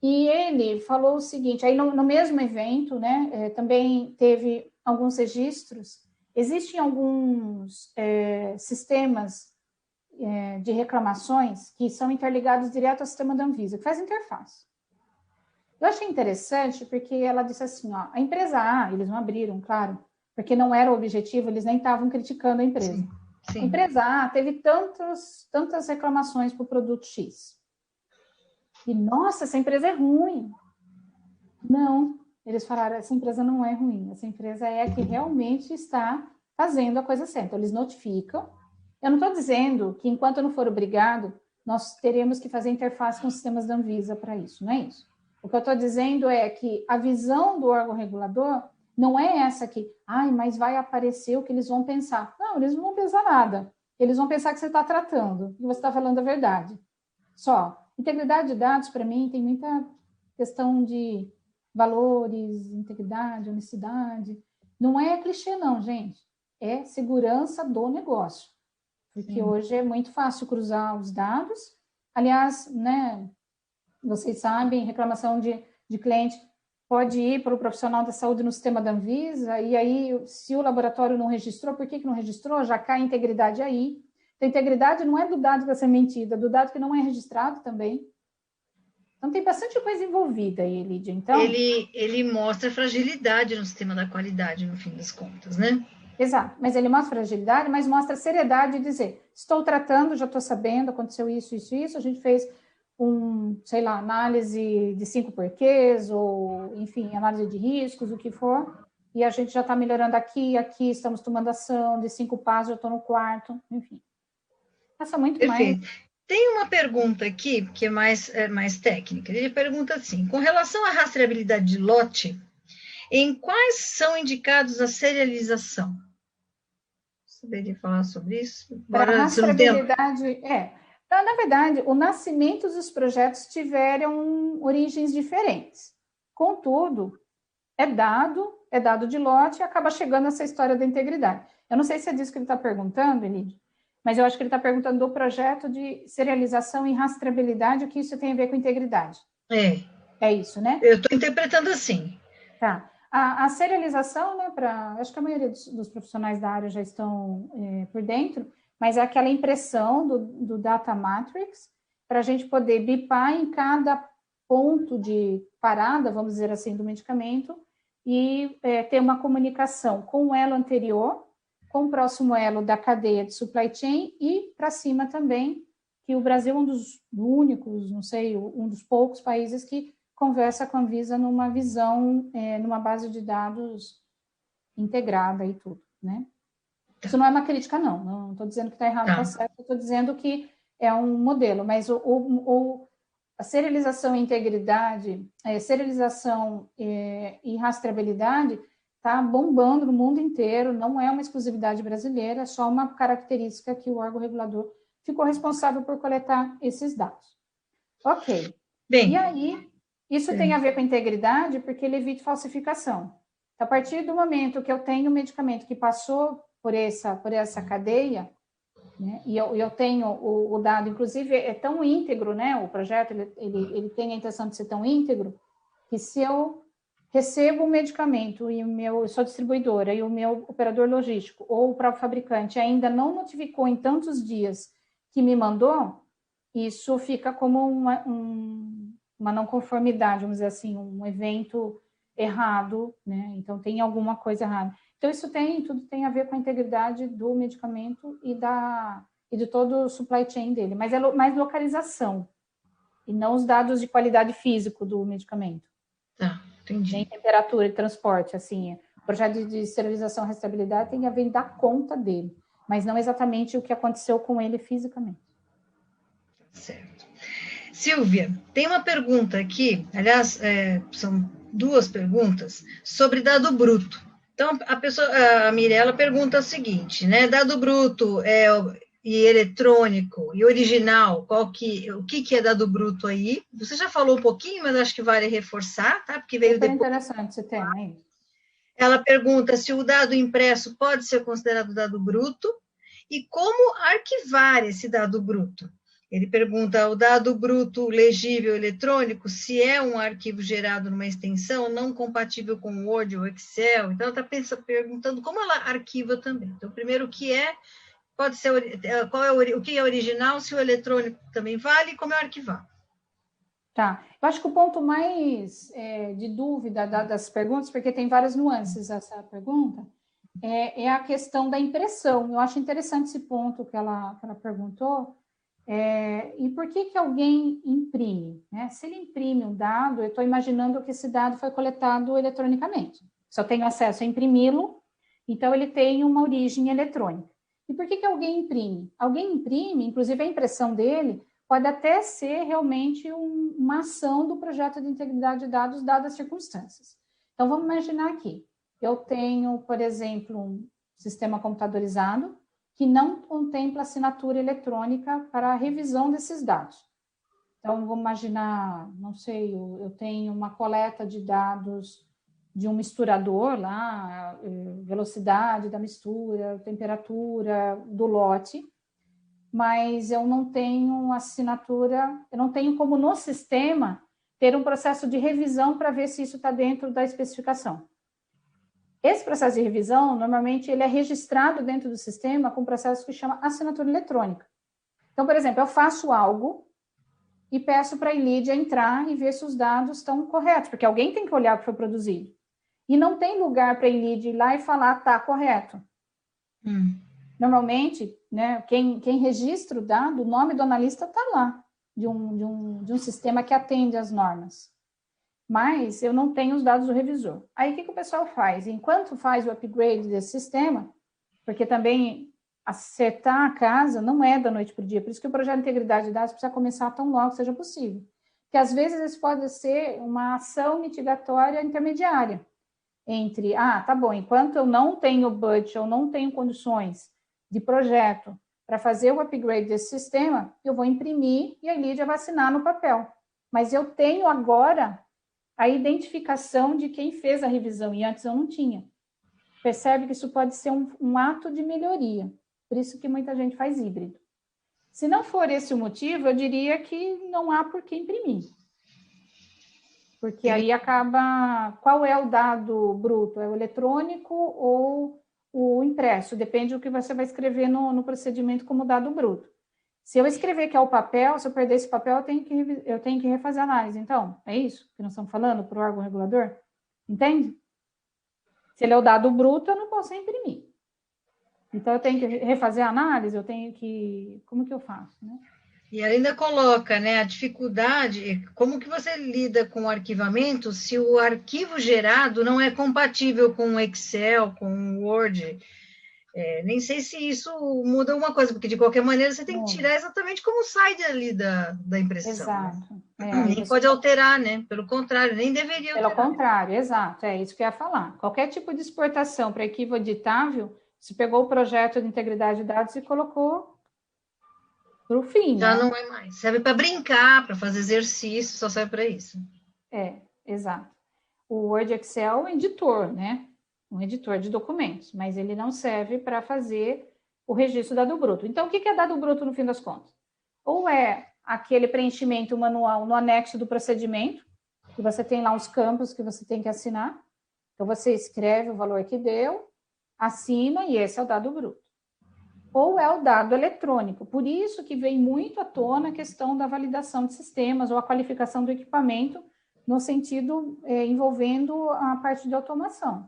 E ele falou o seguinte, aí no mesmo evento, né, também teve alguns registros, existem alguns sistemas de reclamações que são interligados direto ao sistema da Anvisa, que faz interface. Eu achei interessante porque ela disse assim, ó, a empresa A, eles não abriram, claro, porque não era o objetivo, eles nem estavam criticando a empresa. Sim, sim. A empresa A teve tantas reclamações para o produto X. E, nossa, essa empresa é ruim. Não, eles falaram, essa empresa não é ruim, essa empresa é a que realmente está fazendo a coisa certa. Eles notificam. Eu não estou dizendo que enquanto não for obrigado, nós teremos que fazer interface com os sistemas da Anvisa para isso, não é isso. O que eu estou dizendo é que a visão do órgão regulador não é essa aqui, mas vai aparecer o que eles vão pensar. Não, eles não vão pensar nada. Eles vão pensar que você está tratando, que você está falando a verdade. Só. Integridade de dados, para mim, tem muita questão de valores, integridade, honestidade. Não é clichê, não, gente. É segurança do negócio. Porque Sim. Hoje é muito fácil cruzar os dados. Aliás, né, vocês sabem, reclamação de cliente pode ir para o profissional da saúde no sistema da Anvisa, e aí, se o laboratório não registrou, por que não registrou? Já cai a integridade aí. Então, a integridade não é do dado da sementida, é do dado que não é registrado também. Então, tem bastante coisa envolvida aí, Lídia. Então, ele mostra fragilidade no sistema da qualidade, no fim das contas, né? Exato, mas ele mostra fragilidade, mas mostra seriedade de dizer, estou tratando, já estou sabendo, aconteceu isso, a gente fez análise de 5 porquês, ou, enfim, análise de riscos, o que for, e a gente já está melhorando aqui, estamos tomando ação, de 5 passos, eu estou no quarto, enfim. Passa muito Perfeito. mais. Tem uma pergunta aqui, que é mais técnica. Ele pergunta assim, com relação à rastreabilidade de lote, em quais são indicados a serialização? Saberia falar sobre isso? Para rastreabilidade, na verdade, o nascimento dos projetos tiveram origens diferentes. Contudo, é dado de lote e acaba chegando essa história da integridade. Eu não sei se é disso que ele está perguntando, Elidio, mas eu acho que ele está perguntando do projeto de serialização e rastreabilidade, o que isso tem a ver com integridade. É isso, né? Eu estou interpretando assim. Tá. A serialização, né, acho que a maioria dos profissionais da área já estão por dentro, mas é aquela impressão do Data Matrix para a gente poder bipar em cada ponto de parada, vamos dizer assim, do medicamento e ter uma comunicação com o elo anterior, com o próximo elo da cadeia de supply chain e para cima também, que o Brasil é um dos únicos, não sei, um dos poucos países que conversa com a Anvisa numa visão, numa base de dados integrada e tudo, né? Isso não é uma crítica, não estou dizendo que está errado, está certo, estou dizendo que é um modelo, mas a serialização e integridade, serialização e rastreabilidade está bombando no mundo inteiro, não é uma exclusividade brasileira, é só uma característica que o órgão regulador ficou responsável por coletar esses dados. Ok. Bem, e aí, isso tem a ver com integridade porque ele evita falsificação. A partir do momento que eu tenho um medicamento que passou por essa cadeia, né, e eu tenho o dado, inclusive é tão íntegro, né, o projeto ele tem a intenção de ser tão íntegro, que se eu recebo um medicamento e eu sou distribuidora e o meu operador logístico ou o próprio fabricante ainda não notificou em tantos dias que me mandou, isso fica como uma não conformidade, vamos dizer assim, um evento errado, né? Então tem alguma coisa errada. Então tudo tem a ver com a integridade do medicamento e de todo o supply chain dele, mas é mais localização e não os dados de qualidade físico do medicamento. Entendi. Nem temperatura e transporte, assim, o projeto de esterilização e rastreabilidade tem a ver em dar conta dele. mas não exatamente o que aconteceu com ele fisicamente. Certo. Silvia, tem uma pergunta aqui, aliás, são duas perguntas, sobre dado bruto. Então, a Mirella pergunta o seguinte, né? Dado bruto e eletrônico e original, o que é dado bruto aí? Você já falou um pouquinho, mas acho que vale reforçar, tá? Porque veio Super depois. Interessante esse tema, hein? Ela pergunta se o dado impresso pode ser considerado dado bruto e como arquivar esse dado bruto. Ele pergunta, o dado bruto legível eletrônico, se é um arquivo gerado numa extensão não compatível com Word ou Excel. Então, ela está perguntando como ela arquiva também. Então, primeiro, o que é, pode ser, o que é original, se o eletrônico também vale, e como é arquivar. Tá. Eu acho que o ponto mais de dúvida das perguntas, porque tem várias nuances essa pergunta, é a questão da impressão. Eu acho interessante esse ponto que ela perguntou. E por que alguém imprime? Né? Se ele imprime um dado, eu estou imaginando que esse dado foi coletado eletronicamente. Se eu tenho acesso a imprimi-lo, então ele tem uma origem eletrônica. E por que alguém imprime? Alguém imprime, inclusive a impressão dele pode até ser realmente uma ação do projeto de integridade de dados, dadas as circunstâncias. Então, vamos imaginar aqui. Eu tenho, por exemplo, um sistema computadorizado que não contempla assinatura eletrônica para a revisão desses dados. Então, vamos imaginar, não sei, eu tenho uma coleta de dados de um misturador lá, velocidade da mistura, temperatura do lote, mas eu não tenho assinatura, eu não tenho como no sistema ter um processo de revisão para ver se isso está dentro da especificação. Esse processo de revisão, normalmente, ele é registrado dentro do sistema com um processo que chama assinatura eletrônica. Então, por exemplo, eu faço algo e peço para a Ilídia entrar e ver se os dados estão corretos, porque alguém tem que olhar o que foi produzido. E não tem lugar para a Ilídia ir lá e falar, tá, correto. Normalmente, né, quem registra o dado, o nome do analista está lá, de um sistema que atende às normas. Mas eu não tenho os dados do revisor. Aí, o que o pessoal faz? Enquanto faz o upgrade desse sistema, porque também acertar a casa não é da noite para o dia, por isso que o projeto de integridade de dados precisa começar tão logo seja possível. Porque, às vezes, isso pode ser uma ação mitigatória intermediária entre, tá bom, enquanto eu não tenho budget, eu não tenho condições de projeto para fazer o upgrade desse sistema, eu vou imprimir e a Ilídia vai assinar no papel. Mas eu tenho agora a identificação de quem fez a revisão, e antes eu não tinha. Percebe que isso pode ser um ato de melhoria, por isso que muita gente faz híbrido. Se não for esse o motivo, eu diria que não há por que imprimir. Porque aí acaba... Qual é o dado bruto? É o eletrônico ou o impresso? Depende do que você vai escrever no procedimento como dado bruto. Se eu escrever que é o papel, se eu perder esse papel, eu tenho que refazer a análise. Então, é isso que nós estamos falando para o órgão regulador? Entende? Se ele é o dado bruto, eu não posso imprimir. Então, eu tenho que refazer a análise, eu tenho que... Como que eu faço, né? E ainda coloca, né, a dificuldade, como que você lida com o arquivamento se o arquivo gerado não é compatível com o Excel, com o Word? Nem sei se isso muda alguma coisa, porque de qualquer maneira você tem que tirar exatamente como sai dali da impressão. Exato. Né? Nem pode alterar, né? Pelo contrário, nem deveria alterar. Pelo contrário, exato, é isso que eu ia falar. Qualquer tipo de exportação para arquivo editável, você pegou o projeto de integridade de dados e colocou para o fim. Já não é mais. Serve para brincar, para fazer exercício, só serve para isso. Exato. O Word Excel é um editor, né? Um editor de documentos, mas ele não serve para fazer o registro dado bruto. Então, o que é dado bruto no fim das contas? Ou é aquele preenchimento manual no anexo do procedimento, que você tem lá os campos que você tem que assinar. Então, você escreve o valor que deu, assina e esse é o dado bruto. Ou é o dado eletrônico. Por isso que vem muito à tona a questão da validação de sistemas ou a qualificação do equipamento no sentido envolvendo a parte de automação.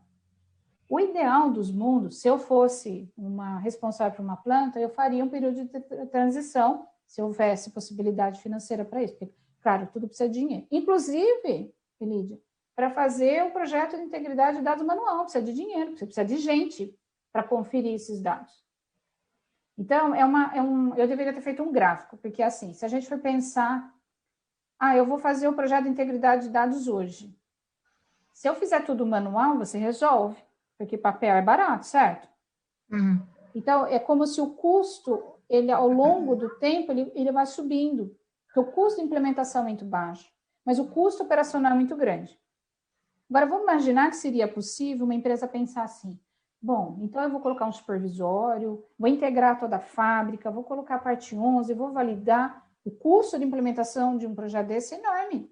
O ideal dos mundos, se eu fosse uma responsável por uma planta, eu faria um período de transição, se houvesse possibilidade financeira para isso. Porque, claro, tudo precisa de dinheiro. Inclusive, Lídia, para fazer o projeto de integridade de dados manual, precisa de dinheiro, você precisa de gente para conferir esses dados. Então, eu deveria ter feito um gráfico, porque assim, se a gente for pensar, eu vou fazer o projeto de integridade de dados hoje. Se eu fizer tudo manual, você resolve, porque papel é barato, certo? Uhum. Então, é como se o custo, ele, ao longo do tempo, ele vai subindo. Porque o custo de implementação é muito baixo, mas o custo operacional é muito grande. Agora, vamos imaginar que seria possível uma empresa pensar assim, bom, então eu vou colocar um supervisório, vou integrar toda a fábrica, vou colocar a parte 11, vou validar. O custo de implementação de um projeto desse é enorme,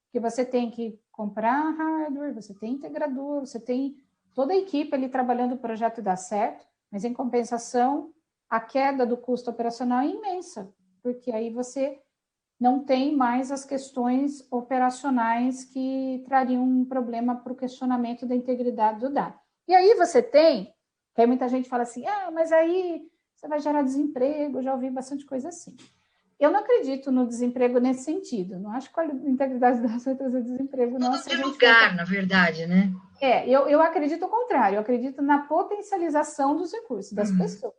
porque você tem que comprar hardware, você tem integrador, você tem toda a equipe ali trabalhando o projeto dar certo, mas em compensação, a queda do custo operacional é imensa, porque aí você não tem mais as questões operacionais que trariam um problema para o questionamento da integridade do dado. E aí você tem, que aí muita gente fala assim, mas aí você vai gerar desemprego, eu já ouvi bastante coisa assim. Eu não acredito no desemprego nesse sentido, não acho que a integridade dos dados vai trazer desemprego, não. Tudo de lugar, na verdade, né? Eu acredito o contrário, eu acredito na potencialização dos recursos das pessoas.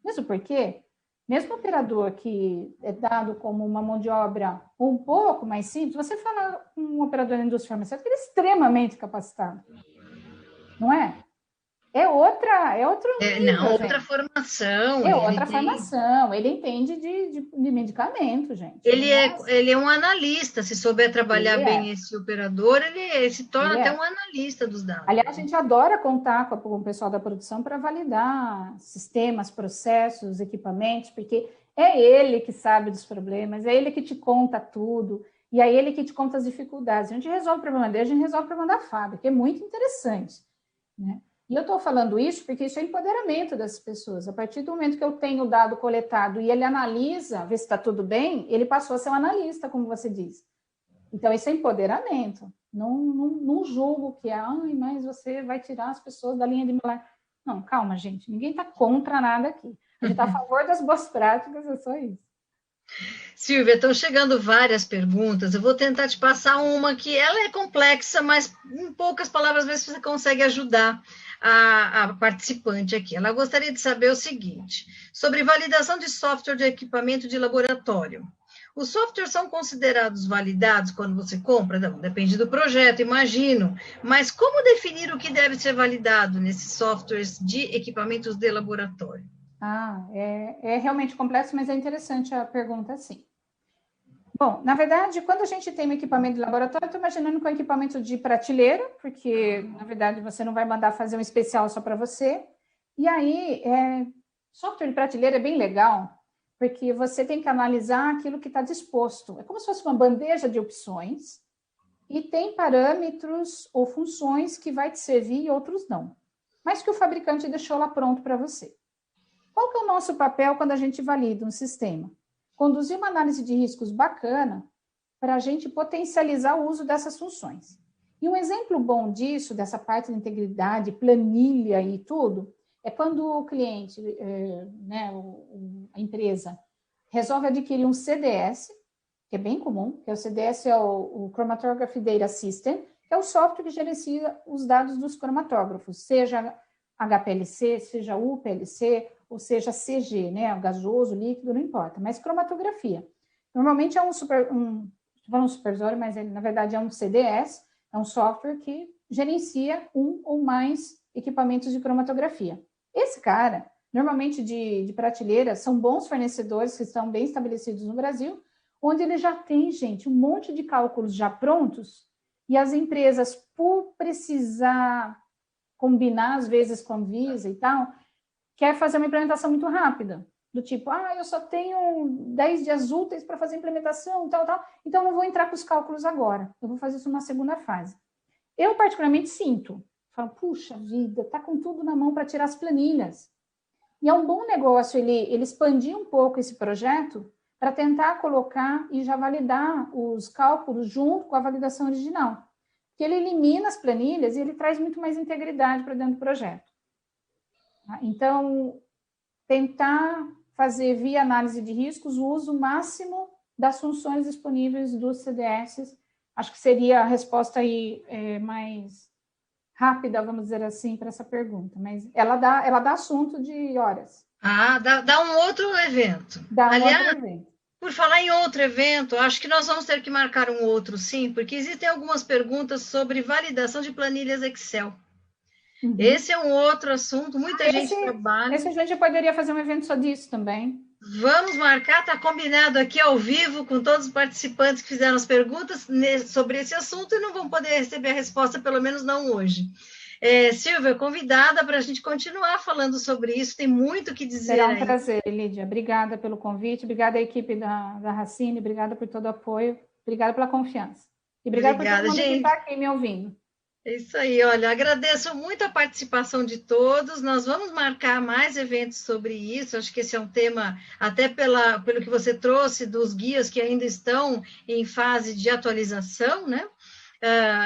Mesmo porque, mesmo operador que é dado como uma mão de obra um pouco mais simples, você fala com um operador da indústria farmacêutica, ele é extremamente capacitado, não é? É outro nível, outra gente. formação. É outra formação. Ele entende de medicamento, gente. Ele é um analista. Se souber trabalhar bem É. esse operador, ele se torna até um É. analista dos dados. Aliás, a gente adora contar com o pessoal da produção para validar sistemas, processos, equipamentos, porque é ele que sabe dos problemas, é ele que te conta tudo, e é ele que te conta as dificuldades. A gente resolve o problema dele, a gente resolve o problema da fábrica, é muito interessante, né? E eu estou falando isso porque isso é empoderamento das pessoas. A partir do momento que eu tenho o dado coletado e ele analisa, vê se está tudo bem, ele passou a ser um analista, como você diz. Então, isso é empoderamento. Não julgo que mas você vai tirar as pessoas da linha de molar. Não, calma, gente. Ninguém está contra nada aqui. A gente está a favor das boas práticas, é só isso. Silvia, estão chegando várias perguntas. Eu vou tentar te passar uma que ela é complexa, mas em poucas palavras, às vezes você consegue ajudar a participante aqui. Ela gostaria de saber o seguinte: sobre validação de software de equipamento de laboratório. Os softwares são considerados validados quando você compra? Não, depende do projeto, imagino. Mas como definir o que deve ser validado nesses softwares de equipamentos de laboratório? É realmente complexo, mas é interessante a pergunta, sim. Bom, na verdade, quando a gente tem um equipamento de laboratório, eu estou imaginando com equipamento de prateleira, porque, na verdade, você não vai mandar fazer um especial só para você. E aí, software de prateleira é bem legal, porque você tem que analisar aquilo que está disposto. É como se fosse uma bandeja de opções e tem parâmetros ou funções que vai te servir e outros não, mas que o fabricante deixou lá pronto para você. Qual que é o nosso papel quando a gente valida um sistema? Conduzir uma análise de riscos bacana para a gente potencializar o uso dessas funções. E um exemplo bom disso, dessa parte de integridade, planilha e tudo, é quando o cliente, a empresa, resolve adquirir um CDS, que é bem comum, que é o CDS é o Chromatography Data System, que é o software que gerencia os dados dos cromatógrafos, seja HPLC, seja UPLC, ou seja CG, né, gasoso, líquido, não importa, mas cromatografia. Normalmente é um supervisório, mas ele, na verdade, é um CDS, é um software que gerencia um ou mais equipamentos de cromatografia. Esse cara, normalmente de prateleira, são bons fornecedores que estão bem estabelecidos no Brasil, onde ele já tem, gente, um monte de cálculos já prontos, e as empresas, por precisar combinar, às vezes, com a Anvisa e tal, quer fazer uma implementação muito rápida, do tipo, eu só tenho 10 dias úteis para fazer a implementação, tal, então não vou entrar com os cálculos agora, eu vou fazer isso numa segunda fase. Eu, particularmente, falo, puxa vida, tá com tudo na mão para tirar as planilhas. E é um bom negócio ele expandir um pouco esse projeto para tentar colocar e já validar os cálculos junto com a validação original. Que ele elimina as planilhas e ele traz muito mais integridade para dentro do projeto. Então, tentar fazer via análise de riscos o uso máximo das funções disponíveis dos CDS, acho que seria a resposta aí mais rápida, vamos dizer assim, para essa pergunta, mas ela dá assunto de horas. Ah, dá um outro evento. Dá um Aliás, outro evento. por falar em outro evento, acho que nós vamos ter que marcar um outro, sim, porque existem algumas perguntas sobre validação de planilhas Excel. Uhum. Esse é um outro assunto, muita gente trabalha. Esse a gente poderia fazer um evento só disso também. Vamos marcar, está combinado aqui ao vivo com todos os participantes que fizeram as perguntas sobre esse assunto e não vão poder receber a resposta, pelo menos não hoje. Silvia, convidada para a gente continuar falando sobre isso, tem muito o que dizer. Será um prazer, Lídia. Obrigada pelo convite, obrigada à equipe da Racine, obrigada por todo o apoio, obrigada pela confiança. E obrigada por todo mundo que está aqui me ouvindo. É isso aí, olha, agradeço muito a participação de todos, nós vamos marcar mais eventos sobre isso, acho que esse é um tema, até pelo que você trouxe dos guias que ainda estão em fase de atualização, né?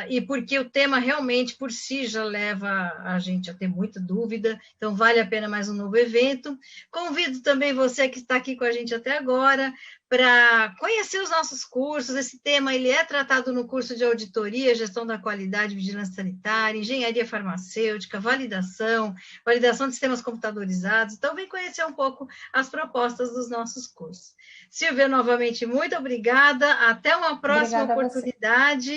E porque o tema realmente por si já leva a gente a ter muita dúvida, então vale a pena mais um novo evento. Convido também você que está aqui com a gente até agora para conhecer os nossos cursos. Esse tema ele é tratado no curso de auditoria, gestão da qualidade, vigilância sanitária, engenharia farmacêutica, validação de sistemas computadorizados. Então, vem conhecer um pouco as propostas dos nossos cursos. Silvia, novamente, muito obrigada. Até uma próxima oportunidade.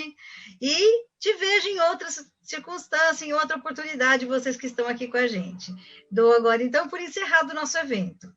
E te vejo em outras circunstâncias, em outra oportunidade, vocês que estão aqui com a gente. Dou agora, então, por encerrado o nosso evento.